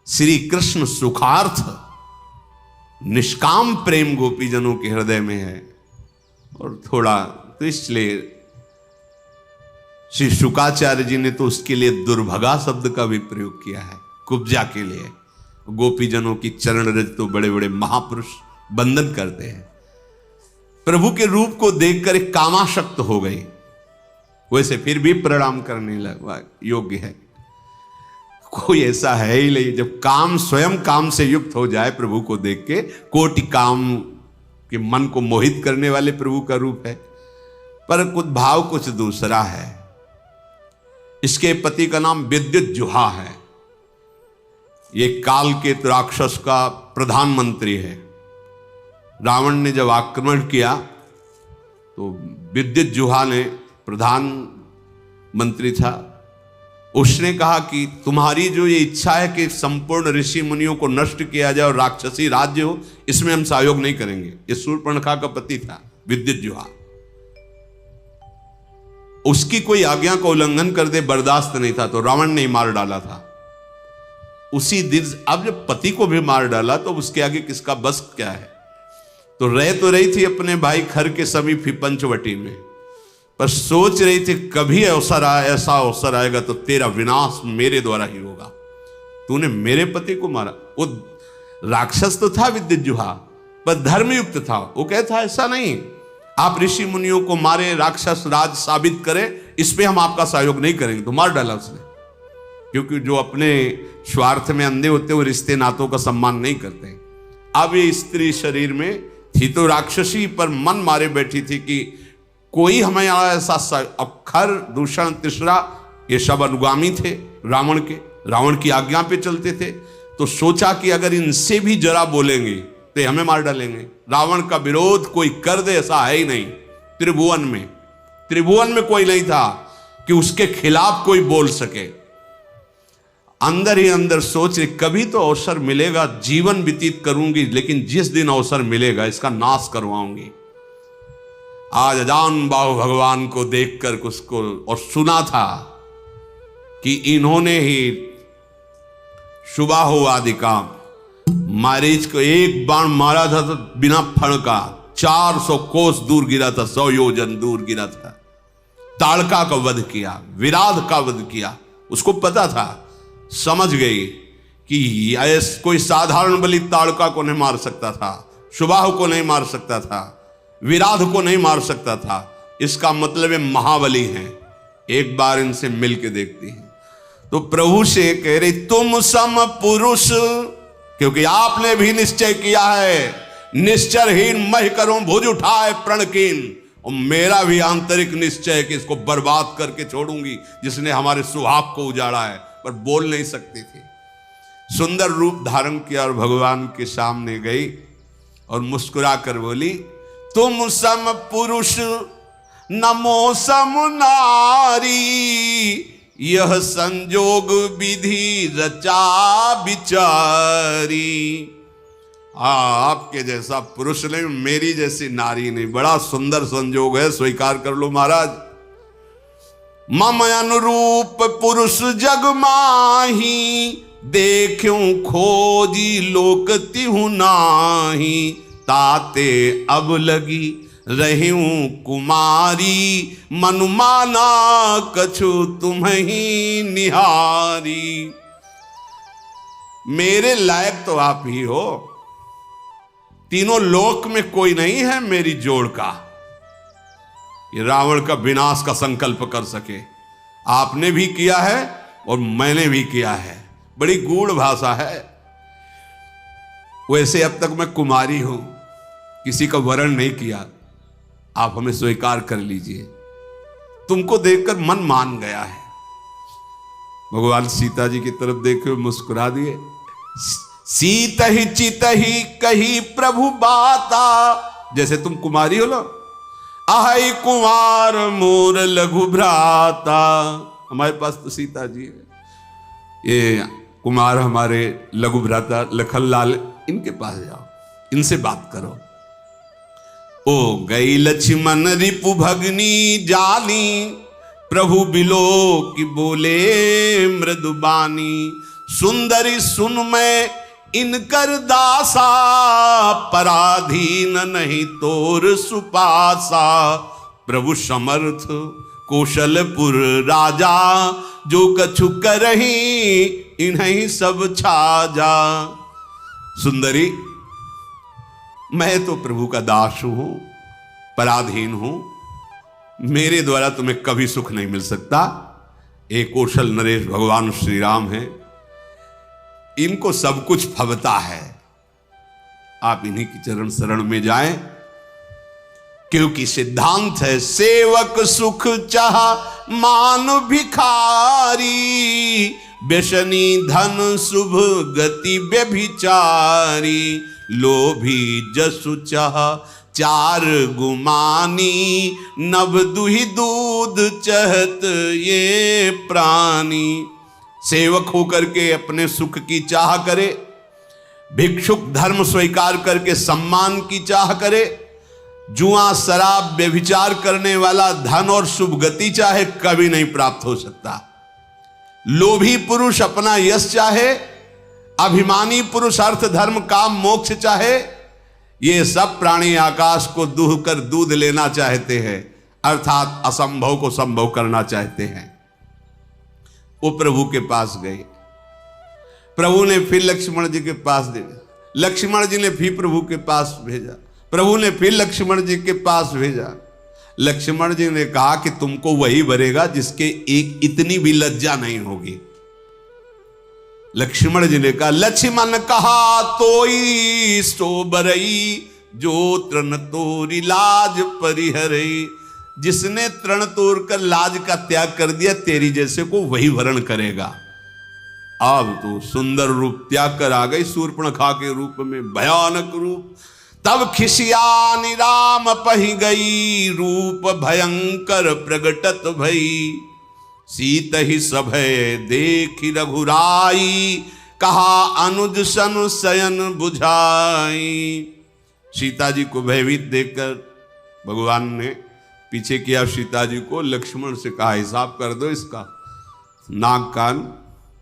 श्री कृष्ण सुखार्थ निष्काम प्रेम गोपी जनों के हृदय में है और थोड़ा तो इसलिए श्री शुकाचार्य जी ने तो उसके लिए दुर्भगा शब्द का भी प्रयोग किया है, कुब्जा के लिए। गोपीजनों की चरण रज तो बड़े बड़े महापुरुष बंधन करते हैं। प्रभु के रूप को देखकर एक कामाशक्त हो गई, वैसे फिर भी प्रणाम करने लगा योग्य है। कोई ऐसा है ही नहीं, जब काम स्वयं काम से युक्त हो जाए प्रभु को देख के, कोटि काम के मन को मोहित करने वाले प्रभु का रूप है। पर कुछ भाव कुछ दूसरा है। इसके पति का नाम विद्युज्जुहा है। ये काल के राक्षस का प्रधानमंत्री है। रावण ने जब आक्रमण किया तो विद्युज्जुहा ने, प्रधानमंत्री था, उसने कहा कि तुम्हारी जो ये इच्छा है कि संपूर्ण ऋषि मुनियों को नष्ट किया जाए और राक्षसी राज्य हो, इसमें हम सहयोग नहीं करेंगे। ये शूर्पणखा का पति था विद्युज्जुहा। उसकी कोई आज्ञा का उल्लंघन कर दे बर्दाश्त नहीं था, तो रावण ने ही मार डाला था उसी दिन। अब जब पति को भी मार डाला तो उसके आगे किसका बस क्या है। तो रही थी अपने भाई खर के समीप ही पंचवटी में, पर सोच रही थी कभी ऐसा अवसर आएगा तो तेरा विनाश मेरे द्वारा ही होगा। तूने मेरे पति को मारा। वो राक्षस तो था विद्युज्जुहा, पर धर्मयुक्त था। वो कहता ऐसा नहीं, आप ऋषि मुनियों को मारे, राक्षस राज साबित करें, इस पे हम आपका सहयोग नहीं करेंगे। तो मार डाला उसने, क्योंकि जो अपने स्वार्थ में अंधे होते वो रिश्ते नातों का सम्मान नहीं करते। अब ये स्त्री शरीर में थी तो राक्षसी, पर मन मारे बैठी थी कि कोई हमें ऐसा। अब खर, दूषण, तीसरा, ये सब अनुगामी थे रावण के, रावण की आज्ञा पे चलते थे। तो सोचा कि अगर इनसे भी जरा बोलेंगे तो हमें मार डालेंगे। रावण का विरोध कोई कर दे ऐसा है ही नहीं। त्रिभुवन में कोई नहीं था कि उसके खिलाफ कोई बोल सके। अंदर ही अंदर सोच रही कभी तो अवसर मिलेगा, जीवन व्यतीत करूंगी, लेकिन जिस दिन अवसर मिलेगा इसका नाश करवाऊंगी। आज अजान बाहु भगवान को देखकर उसको और सुना था कि इन्होंने ही शुभाहु आदि काम, मारीच को एक बाण मारा था तो बिना फण का 400 कोस दूर गिरा था, 100 योजन दूर गिरा था। ताड़का का वध किया, विराध का वध किया। उसको पता था, समझ गई कि कोई साधारण बलि ताड़का को नहीं मार सकता था, शुभाहु को नहीं मार सकता था, विराध को नहीं मार सकता था। इसका मतलब है महाबली हैं, एक बार इनसे मिल के देखती हैं। तो प्रभु से कह रही तुम सम पुरुष, क्योंकि आपने भी निश्चय किया है, निश्चरहीन मह करूं भुज उठाए प्रणकीन। और मेरा भी आंतरिक निश्चय है कि इसको बर्बाद करके छोड़ूंगी, जिसने हमारे सुहाग को उजाड़ा है। पर बोल नहीं सकती थी। सुंदर रूप धारण किया और भगवान के सामने गई और मुस्कुरा कर बोली तुम सम पुरुष नमो सम नारी, यह संजोग विधि रचा बिचारी। आपके जैसा पुरुष नहीं, मेरी जैसी नारी नहीं, बड़ा सुंदर संजोग है, स्वीकार कर लो महाराज। मम अनुरूप पुरुष जग माही, देखूं खोजी लोक तिहु नाही। ताते अब लगी रहूं कुमारी, मनुमाना कछु तुम्हीं निहारी। मेरे लायक तो आप ही हो, तीनों लोक में कोई नहीं है मेरी जोड़ का, ये रावण का विनाश का संकल्प कर सके। आपने भी किया है और मैंने भी किया है। बड़ी गूढ़ भाषा है। वैसे अब तक मैं कुमारी हूं, किसी का वरण नहीं किया, आप हमें स्वीकार कर लीजिए। तुमको देखकर मन मान गया है। भगवान सीता जी की तरफ देखे मुस्कुरा दिए। सीत ही चित ही कही प्रभु बाता, जैसे तुम कुमारी हो लो। आहै कुमार मोर लघु भ्राता, हमारे पास तो सीता जी है, ये कुमार हमारे लघु भ्राता लखनलाल, इनके पास जाओ, इनसे बात करो। ओ गई लक्ष्मण रिपु भगनी जानी, प्रभु बिलो की बोले मृदुबानी। सुंदरी सुन मैं इनकर दासा, पराधीन नहीं तोर सुपासा। प्रभु समर्थ कौशलपुर राजा, जो कछु करही इन्हीं सब छाजा। सुंदरी, मैं तो प्रभु का दास हूं, पराधीन हूं, मेरे द्वारा तुम्हें कभी सुख नहीं मिल सकता। एक कौशल नरेश भगवान श्री राम हैं, इनको सब कुछ फबता है। आप इन्हीं की चरण शरण में जाएं, क्योंकि सिद्धांत है सेवक सुख चाह मान भिखारी, व्यसनी धन शुभ गति व्यभिचारी, लोभी जसु चाह चार गुमानी, नभ दुहि दूध चहत ये प्राणी। सेवक होकर के अपने सुख की चाह करे, भिक्षुक धर्म स्वीकार करके सम्मान की चाह करे, जुआ शराब व्यभिचार करने वाला धन और शुभ गति चाहे, कभी नहीं प्राप्त हो सकता। लोभी पुरुष अपना यश चाहे, अभिमानी पुरुष अर्थ धर्म काम मोक्ष चाहे, ये सब प्राणी आकाश को दूह कर दूध लेना चाहते हैं, अर्थात असंभव को संभव करना चाहते हैं। वो प्रभु के पास गए, प्रभु ने फिर लक्ष्मण जी के पास भेजा, लक्ष्मण जी ने फिर प्रभु के पास भेजा, प्रभु ने फिर लक्ष्मण जी के पास भेजा। लक्ष्मण जी ने कहा कि तुमको वही भरेगा जिसके एक इतनी भी लज्जा नहीं होगी। लक्ष्मण जी ने कहा, लक्ष्मण कहा तोई सो बरई, जो तृण तोरी लाज परिहरई। जिसने तृण तोड़ कर लाज का त्याग कर दिया, तेरी जैसे को वही वरण करेगा। अब तो सुंदर रूप त्याग कर आ गई शूर्पणखा के रूप में, भयानक रूप। तब खिसियानी राम पही गई, रूप भयंकर प्रगटत भई। सीत ही सभय देखी रघुराई, कहा अनुज सन शयन बुझाई। सीता जी को भयभीत देखकर भगवान ने पीछे किया सीता जी को, लक्ष्मण से कहा हिसाब कर दो इसका। नाक कान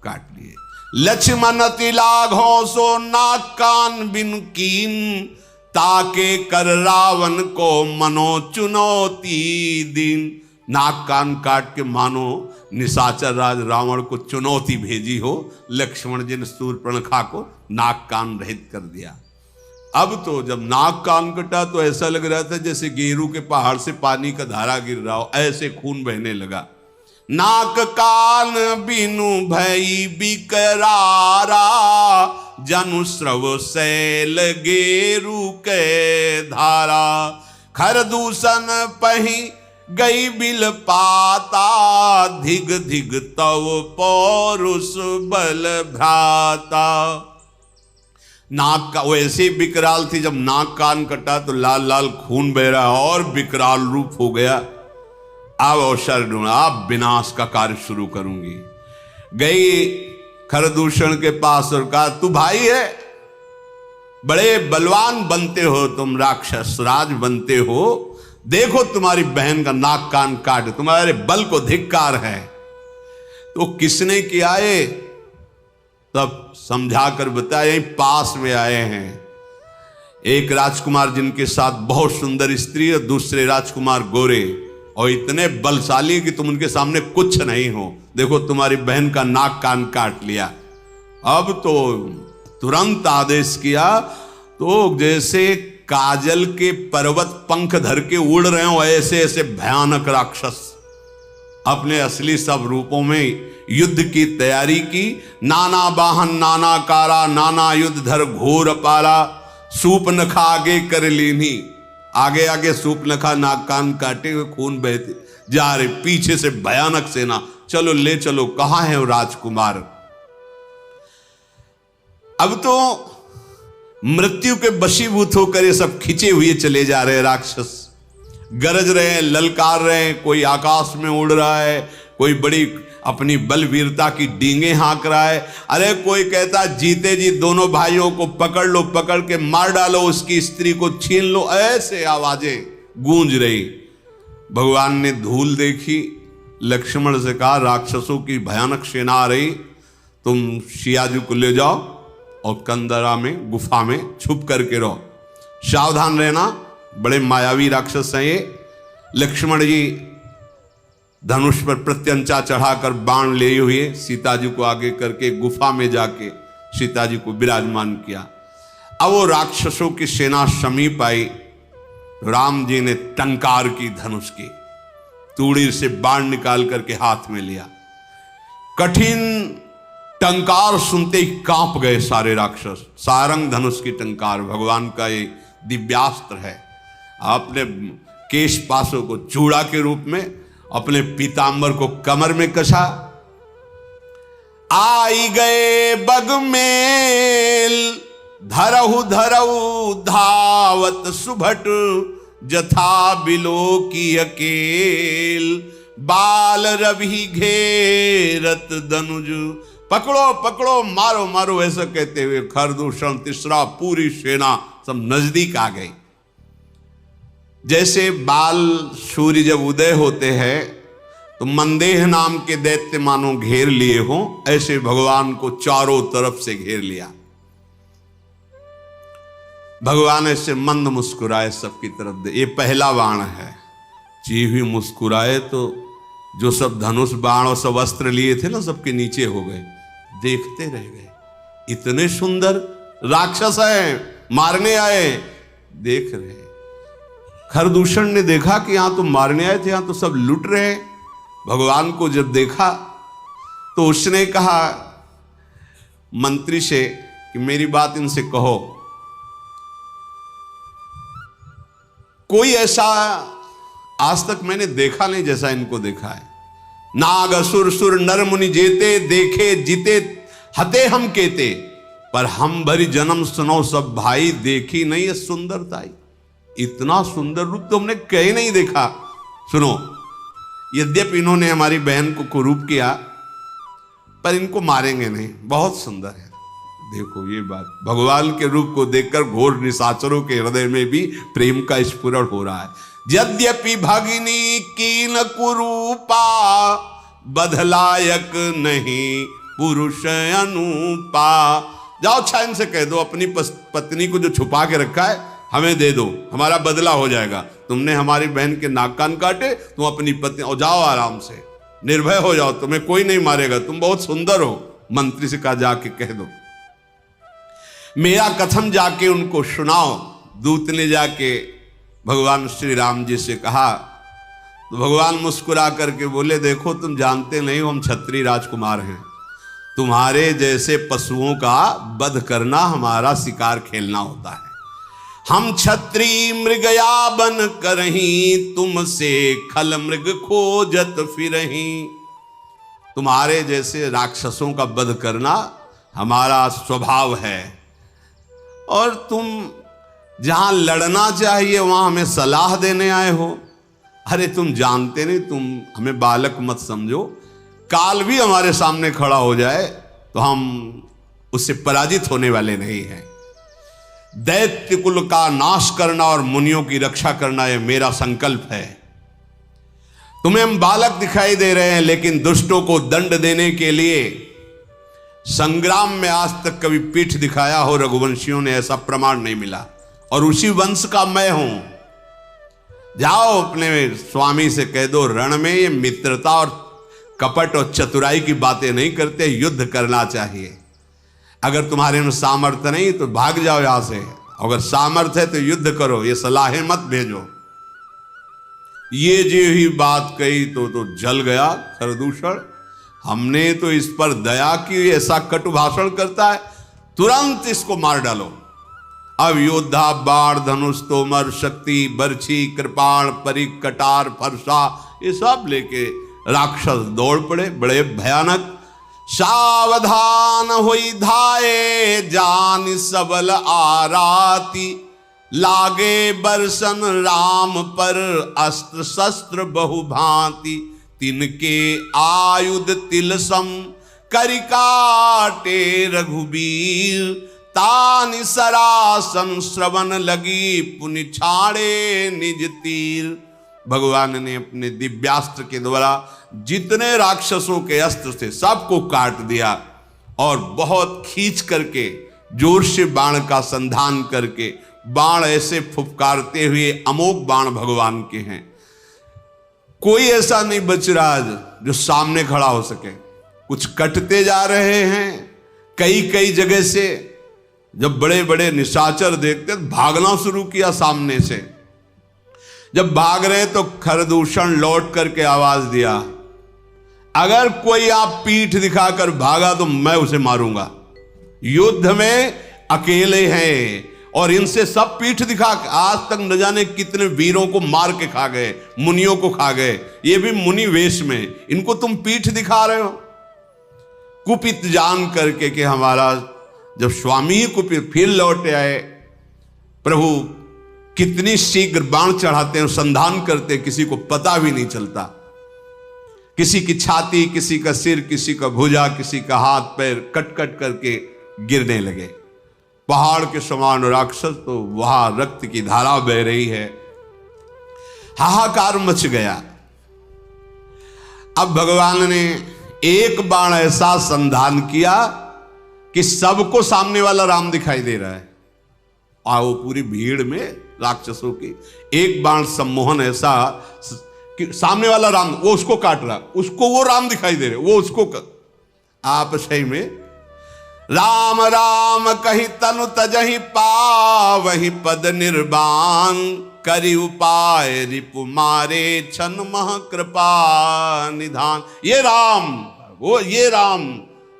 काट लिए। लक्ष्मण तिलाघो सो नाक कान बिन कीन, ताके कर रावण को मनो चुनौती दिन। नाक कान काट के मानो निशाचर राज रावण को चुनौती भेजी हो। लक्ष्मण जी ने शूर्पणखा को नाक कान रहित कर दिया। अब तो जब नाक कान कटा तो ऐसा लग रहा था जैसे गेरू के पहाड़ से पानी का धारा गिर रहा हो, ऐसे खून बहने लगा। नाक कान बिनु भई बिकरारा, जनु स्रव शैल गेरू के धारा। खर दूषण पही गई बिल पाता, धिग धिग तव पौरुष बल भ्राता। नाक का वो ऐसे विकराल थी, जब नाक कान कटा तो लाल लाल खून बह रहा और विकराल रूप हो गया। अब अवसर ढूंढा, अब विनाश का कार्य शुरू करूंगी। गई खरदूषण के पास और कहा, तू भाई है, बड़े बलवान बनते हो तुम, राक्षस राज बनते हो, देखो तुम्हारी बहन का नाक कान काट, तुम्हारे बल को धिक्कार है। तो किसने किया है? तब समझा कर बताया, पास में आए हैं एक राजकुमार जिनके साथ बहुत सुंदर स्त्री और दूसरे राजकुमार गोरे और इतने बलशाली कि तुम उनके सामने कुछ नहीं हो। देखो तुम्हारी बहन का नाक कान काट लिया। अब तो तुरंत आदेश किया, तो जैसे काजल के पर्वत पंख धर के उड़ रहे हो, ऐसे ऐसे भयानक राक्षस अपने असली सब रूपों में युद्ध की तैयारी की। नाना वाहन नाना कारा, नाना युद्ध धर घोर पारा। सूपनखा आगे कर लीनी, आगे आगे सूपनखा नाक कान काटे हुए खून बहते जा रहे, पीछे से भयानक सेना। चलो ले चलो, कहां है वो राजकुमार? अब तो मृत्यु के वशीभूत होकर ये सब खिंचे हुए चले जा रहे हैं राक्षस। गरज रहे हैं, ललकार रहे हैं, कोई आकाश में उड़ रहा है, कोई बड़ी अपनी बलवीरता की डींगे हाँक रहा है। अरे कोई कहता जीते जी दोनों भाइयों को पकड़ लो, पकड़ के मार डालो, उसकी स्त्री को छीन लो। ऐसे आवाजें गूंज रही। भगवान ने धूल देखी, लक्ष्मण से कहा राक्षसों की भयानक सेना आ रही, तुम सियाजी को ले जाओ और कंदरा में गुफा में छुप करके रहो, सावधान रहना, बड़े मायावी राक्षस हैं ये। लक्ष्मण जी धनुष पर प्रत्यंचा चढ़ाकर बाण लिए हुए सीता जी को आगे करके गुफा में जाके सीता जी को विराजमान किया। अब वो राक्षसों की सेना समीप आई, राम जी ने टंकार की धनुष की, तूड़ी से बाण निकाल करके हाथ में लिया। कठिन टंकार सुनते ही कांप गए सारे राक्षस। सारंग धनुष की टंकार भगवान का ये दिव्यास्त्र है। आपने केश पासों को चूड़ा के रूप में, अपने पीतांबर को कमर में कसा। आई गए बगमेल धरहु धरहु धावत सुभट, जथा बिलो की अकेल बाल रवि घेरत दनुज। पकड़ो पकड़ो, मारो मारो, ऐसा कहते हुए खरदूषण तीसरा पूरी सेना सब नजदीक आ गई। जैसे बाल सूर्य जब उदय होते हैं तो मंदेह नाम के दैत्य मानो घेर लिए हों, ऐसे भगवान को चारों तरफ से घेर लिया। भगवान ऐसे मंद मुस्कुराए सबकी तरफ दे। ये पहला बाण है। जी हुई मुस्कुराए तो जो सब धनुष बाण और सब अस्त्र लिए थे ना, सबके नीचे हो गए, देखते रह गए। इतने सुंदर राक्षस हैं, मारने आए, देख रहे। खरदूषण ने देखा कि यहां तो मारने आए थे, यहां तो सब लुट रहे। भगवान को जब देखा तो उसने कहा मंत्री से कि मेरी बात इनसे कहो। कोई ऐसा आज तक मैंने देखा नहीं जैसा इनको देखा है। नाग असुर सुर नर मुनि जेते, देखे जीते हते हम केते, पर हम भरी जन्म सुनो सब भाई, देखी नहीं है सुंदरताई। इतना सुंदर रूप तो हमने कहीं नहीं देखा। सुनो, यद्यपि इन्होंने हमारी बहन को कुरूप किया, पर इनको मारेंगे नहीं, बहुत सुंदर है। देखो ये बात, भगवान के रूप को देखकर घोर निशाचरों के हृदय में भी प्रेम का स्फुरण हो रहा है। यद्यपि भगिनी कीन कुरूपा, बधलायक नहीं पुरुष अनुपा। जाओ छाइन से कह दो अपनी पत्नी को जो छुपा के रखा है हमें दे दो, हमारा बदला हो जाएगा। तुमने हमारी बहन के नाक कान काटे, तुम अपनी पत्नी, और जाओ आराम से, निर्भय हो जाओ, तुम्हें कोई नहीं मारेगा, तुम बहुत सुंदर हो। मंत्री से कहा जाके कह दो, मेरा कथन जाके उनको सुनाओ। दूत ने जाके भगवान श्री राम जी से कहा तो भगवान मुस्कुरा करके बोले, देखो तुम जानते नहीं हो हम क्षत्रिय राजकुमार हैं, तुम्हारे जैसे पशुओं का वध करना हमारा शिकार खेलना होता है। हम क्षत्रिय मृगया बन करहीं, तुमसे खल मृग खोजत फिरहीं। तुम्हारे जैसे राक्षसों का वध करना हमारा स्वभाव है, और तुम जहां लड़ना चाहिए वहां हमें सलाह देने आए हो। अरे तुम जानते नहीं, तुम हमें बालक मत समझो। काल भी हमारे सामने खड़ा हो जाए तो हम उससे पराजित होने वाले नहीं हैं। दैत्य कुल का नाश करना और मुनियों की रक्षा करना यह मेरा संकल्प है। तुम्हें हम बालक दिखाई दे रहे हैं, लेकिन दुष्टों को दंड देने के लिए संग्राम में आज तक कभी पीठ दिखाया हो रघुवंशियों ने, ऐसा प्रमाण नहीं मिला, और उसी वंश का मैं हूं। जाओ अपने स्वामी से कह दो, रण में ये मित्रता और कपट और चतुराई की बातें नहीं करते, युद्ध करना चाहिए। अगर तुम्हारे में सामर्थ्य नहीं तो भाग जाओ यहां से, अगर सामर्थ्य है तो युद्ध करो, ये सलाहें मत भेजो। ये जो ही बात कही तो जल गया खरदूषण। हमने तो इस पर दया की, ऐसा कटु भाषण करता है, तुरंत इसको मार डालो। अब योद्धा बाण धनुष तोमर शक्ति बर्छी कृपाण परिक कटार फरसा ये सब लेके राक्षस दौड़ पड़े, बड़े भयानक। सावधान होई धाये जान सबल आराती, लागे बरसन राम पर अस्त्र शस्त्र बहुभांति। तिनके आयुध तिलसम करिकाटे रघुबीर, तानि सरासन श्रवण लगी पुनि छाड़े निज तीर। भगवान ने अपने दिव्यास्त्र के द्वारा जितने राक्षसों के अस्त्र थे सबको काट दिया, और बहुत खींच करके जोर से बाण का संधान करके, बाण ऐसे फुफकारते हुए अमोघ बाण भगवान के हैं। कोई ऐसा नहीं बच रहा जो सामने खड़ा हो सके। कुछ कटते जा रहे हैं कई कई जगह से। जब बड़े बड़े निशाचर देखते भागना शुरू किया सामने से। जब भाग रहे तो खरदूषण लौट करके आवाज दिया, अगर कोई आप पीठ दिखाकर भागा तो मैं उसे मारूंगा। युद्ध में अकेले हैं और इनसे सब पीठ दिखा। आज तक न जाने कितने वीरों को मार के खा गए, मुनियों को खा गए, ये भी मुनि वेश में। इनको तुम पीठ दिखा रहे हो। कुपित जान करके कि हमारा जब स्वामी ही कुपित, फिर लौट आए। प्रभु कितनी शीघ्र बाण चढ़ाते हैं, संधान करते, किसी को पता भी नहीं चलता। किसी की छाती, किसी का सिर, किसी का भुजा, किसी का हाथ पैर कट कट करके गिरने लगे। पहाड़ के समान राक्षस, तो वहां रक्त की धारा बह रही है। हाहाकार मच गया। अब भगवान ने एक बाण ऐसा संधान किया कि सबको सामने वाला राम दिखाई दे रहा है। वो पूरी भीड़ में राक्षसों की एक बाण सम्मोहन ऐसा कि सामने वाला राम, वो उसको काट रहा, उसको वो राम दिखाई दे रहे, वो उसको आप सही में राम राम कही तनु तजहि पावहि पद निर्वाण करि उपाय रिपु मारे छन मह कृपा निधान। ये राम, वो ये राम।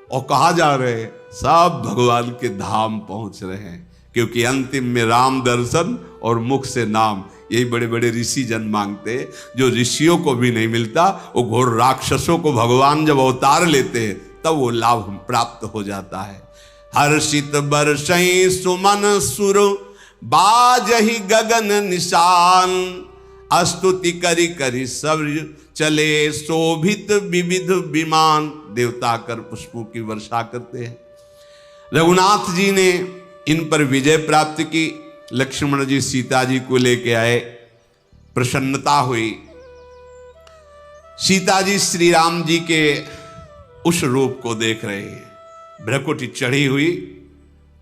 और कहा जा रहे हैं सब भगवान के धाम पहुंच रहे हैं, क्योंकि अंतिम में राम दर्शन और मुख से नाम, यही बड़े बड़े ऋषि जन मांगते। जो ऋषियों को भी नहीं मिलता, वो घोर राक्षसों को भगवान जब अवतार लेते हैं तब वो लाभ प्राप्त हो जाता है। हर्षित बरसई सुमन सुर बाजहि गगन निशान स्तुति करी करी सब चले शोभित विविध विमान। देवता कर पुष्पों की वर्षा करते हैं। रघुनाथ जी ने इन पर विजय प्राप्त की। लक्ष्मण जी सीता जी को लेके आए, प्रसन्नता हुई। सीता जी श्री राम जी के उस रूप को देख रहे हैं, भ्रकुटी चढ़ी हुई,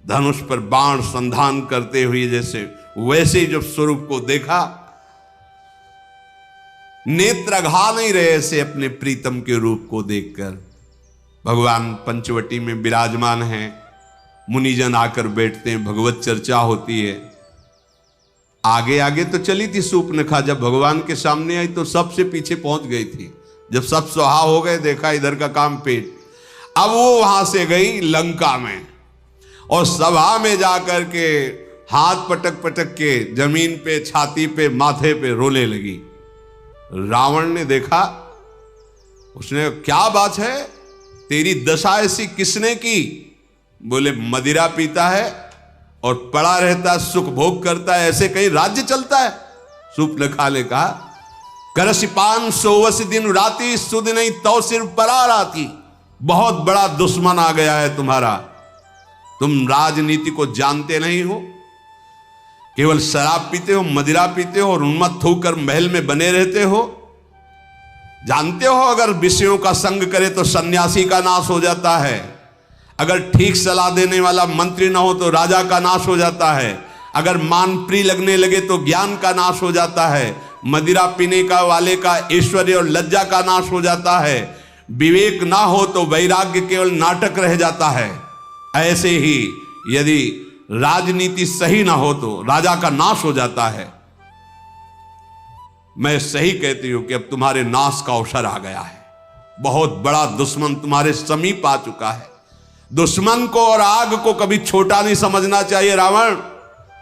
धनुष पर बाण संधान करते हुए, जैसे वैसे ही जब स्वरूप को देखा, नेत्र अघा नहीं रहे ऐसे अपने प्रीतम के रूप को देखकर। भगवान पंचवटी में विराजमान हैं, मुनिजन आकर बैठते हैं, भगवत चर्चा होती है। आगे आगे तो चली थी सूर्पनखा, जब भगवान के सामने आई तो सबसे पीछे पहुंच गई थी। जब सब सुहा हो गए, देखा इधर का काम पेट। अब वो वहां से गई लंका में और सभा में जाकर के हाथ पटक पटक के जमीन पे, छाती पे, माथे पे रोने लगी। रावण ने देखा, उसने क्या बात है, तेरी दशा ऐसी किसने की? बोले मदिरा पीता है और पड़ा रहता, सुख भोग करता है, ऐसे कहीं राज्य चलता है? सूर्पनखा ने कहा, करसिपान सोवस दिन राती सुध नहीं तो सिर परा राती। बहुत बड़ा दुश्मन आ गया है तुम्हारा। तुम राजनीति को जानते नहीं हो, केवल शराब पीते हो, मदिरा पीते हो और उन्मत्त होकर महल में बने रहते हो। जानते हो अगर विषयों का संग करे तो सन्यासी का नाश हो जाता है। अगर ठीक सलाह देने वाला मंत्री ना हो तो राजा का नाश हो जाता है। अगर मान प्रिय लगने लगे तो ज्ञान का नाश हो जाता है। मदिरा पीने का वाले का ऐश्वर्य और लज्जा का नाश हो जाता है। विवेक ना हो तो वैराग्य केवल नाटक रह जाता है। ऐसे ही यदि राजनीति सही ना हो तो राजा का नाश हो जाता है। मैं सही कहती हूं कि अब तुम्हारे नाश का अवसर आ गया है। बहुत बड़ा दुश्मन तुम्हारे समीप आ चुका है। दुश्मन को और आग को कभी छोटा नहीं समझना चाहिए। रावण,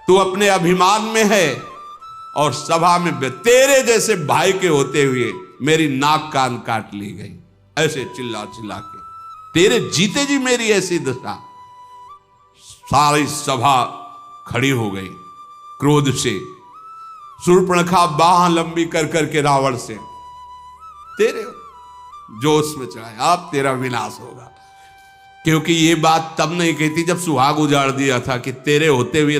तू अपने अभिमान में है और सभा में तेरे जैसे भाई के होते हुए मेरी नाक कान काट ली गई, ऐसे चिल्ला चिल्ला के। तेरे जीते जी मेरी ऐसी दशा। सारी सभा खड़ी हो गई क्रोध से। शूर्पणखा बाह लंबी कर करके रावण से तेरे जोश में चढ़ाए, अब तेरा विनाश होगा। क्योंकि ये बात तब नहीं कहती जब सुहाग उजाड़ दिया था कि तेरे होते हुए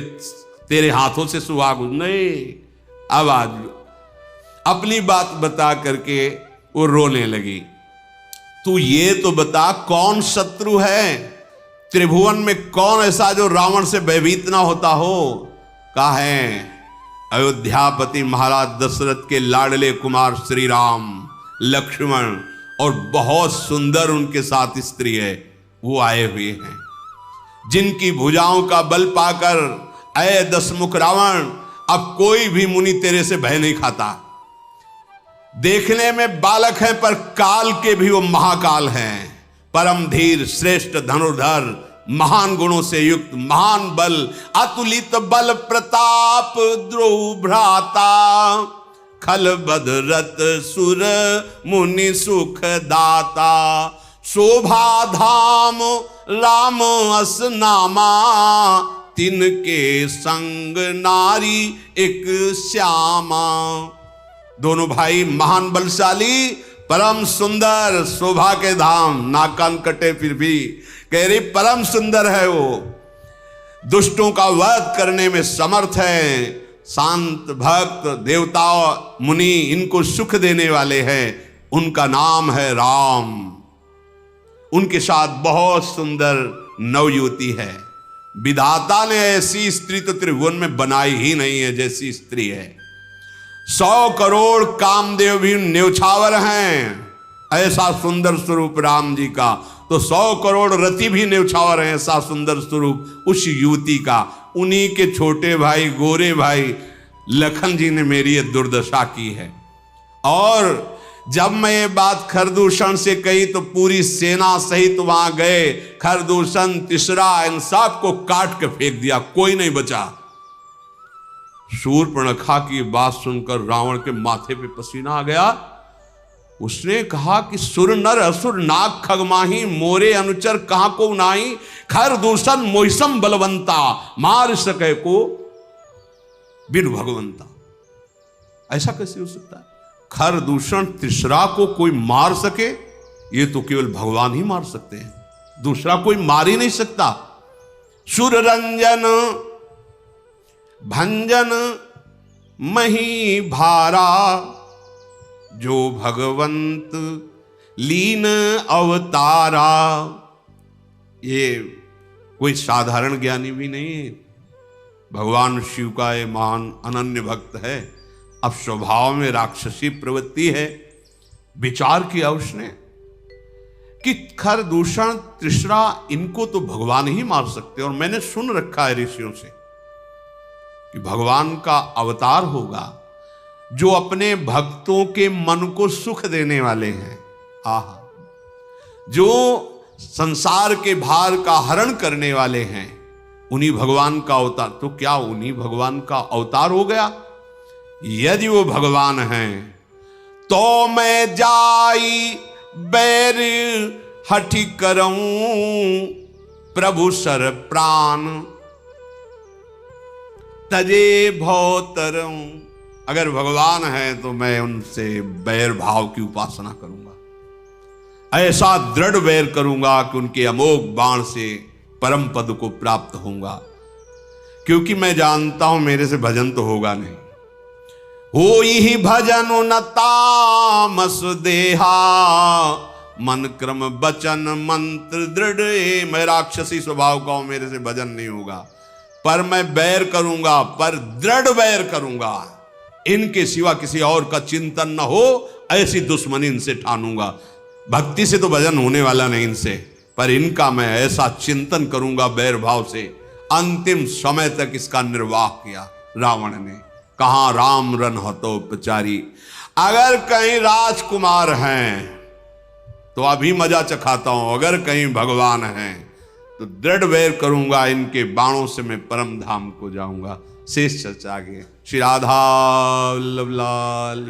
तेरे हाथों से सुहाग नहीं। अब आज अपनी बात बता करके वो रोने लगी। तू ये तो बता कौन शत्रु है त्रिभुवन में, कौन ऐसा जो रावण से भयभीत ना होता हो? कहा है अयोध्यापति महाराज दशरथ के लाडले कुमार श्री राम, लक्ष्मण और बहुत सुंदर उनके साथ स्त्री है, वो आए हुए हैं, जिनकी भुजाओं का बल पाकर अय दशमुख रावण, अब कोई भी मुनि तेरे से भय नहीं खाता। देखने में बालक है पर काल के भी वो महाकाल हैं, परम धीर, श्रेष्ठ धनुर्धर, महान गुणों से युक्त, महान बल, अतुलित बल प्रताप, द्रोह भ्राता, खल बदरत सुर मुनि सुख दाता, शोभा धाम राम अस नामा, तिनके संग नारी एक श्यामा। दोनों भाई महान बलशाली, परम सुंदर, शोभा के धाम, नाक कान कटे फिर भी कह रही परम सुंदर है वो, दुष्टों का वध करने में समर्थ है, शांत भक्त, देवता मुनि इनको सुख देने वाले हैं, उनका नाम है राम। उनके साथ बहुत सुंदर नवयुवती है। विधाता ने ऐसी स्त्री तो त्रिभुवन में बनाई ही नहीं है जैसी स्त्री है। 100 करोड़ कामदेव भी न्यौछावर हैं, ऐसा सुंदर स्वरूप राम जी का, तो 100 करोड़ रति भी न्यौछावर हैं, ऐसा सुंदर स्वरूप उस युवती का। उन्हीं के छोटे भाई, गोरे भाई लखन जी ने मेरी ये दुर्दशा की है। और जब मैं ये बात खरदूषण से कही तो पूरी सेना सहित वहां गए, खरदूषण, तीसरा, इन सब को काट के फेंक दिया, कोई नहीं बचा। शूर्पणखा की बात सुनकर रावण के माथे पे पसीना आ गया। उसने कहा कि सुर नर असुर नाग खगमाही, मोरे अनुचर कहां को नाही, खरदूषण मोहिसम बलवंता, मार सके को बिन भगवंता। ऐसा कैसे हो सकता है? खरदूषण तीसरा को कोई मार सके, ये तो केवल भगवान ही मार सकते हैं, दूसरा कोई मार ही नहीं सकता। सुर रंजन भंजन मही भारा, जो भगवंत लीन अवतारा। ये कोई साधारण ज्ञानी भी नहीं है, भगवान शिव का ये महान अनन्य भक्त है। अब स्वभाव में राक्षसी प्रवृत्ति है। विचार किया उसने कि खरदूषण, तीसरा, इनको तो भगवान ही मार सकते, और मैंने सुन रखा है ऋषियों से कि भगवान का अवतार होगा जो अपने भक्तों के मन को सुख देने वाले हैं। आहा, जो संसार के भार का हरण करने वाले हैं, उन्हीं भगवान का अवतार। तो क्या उन्हीं भगवान का अवतार हो गया? यदि वो भगवान हैं तो मैं जाई बैर हठि करऊं, प्रभु सर प्राण तजे भौतरऊं। अगर भगवान है तो मैं उनसे बैर भाव की उपासना करूंगा, ऐसा दृढ़ बैर करूंगा कि उनके अमोघ बाण से परम पद को प्राप्त होऊंगा, क्योंकि मैं जानता हूं मेरे से भजन तो होगा नहीं। हो ही भजन न तामस देहा, मन क्रम बचन मंत्र दृढ़। मैं राक्षसी स्वभाव का हूं, मेरे से भजन नहीं होगा, पर मैं बैर करूंगा, पर दृढ़ बैर करूंगा। इनके सिवा किसी और का चिंतन न हो, ऐसी दुश्मनी इनसे ठानूंगा। भक्ति से तो भजन होने वाला नहीं इनसे, पर इनका मैं ऐसा चिंतन करूंगा बैर भाव से। अंतिम समय तक इसका निर्वाह किया रावण ने। कहां राम रन हतोपचारी। अगर कहीं राजकुमार हैं तो अभी मजा चखाता हूं, अगर कहीं भगवान हैं तो दृढ़ वैर करूंगा, इनके बाणों से मैं परम धाम को जाऊंगा। शेष चर्चा आगे। श्री राधा वल्लभ लाल।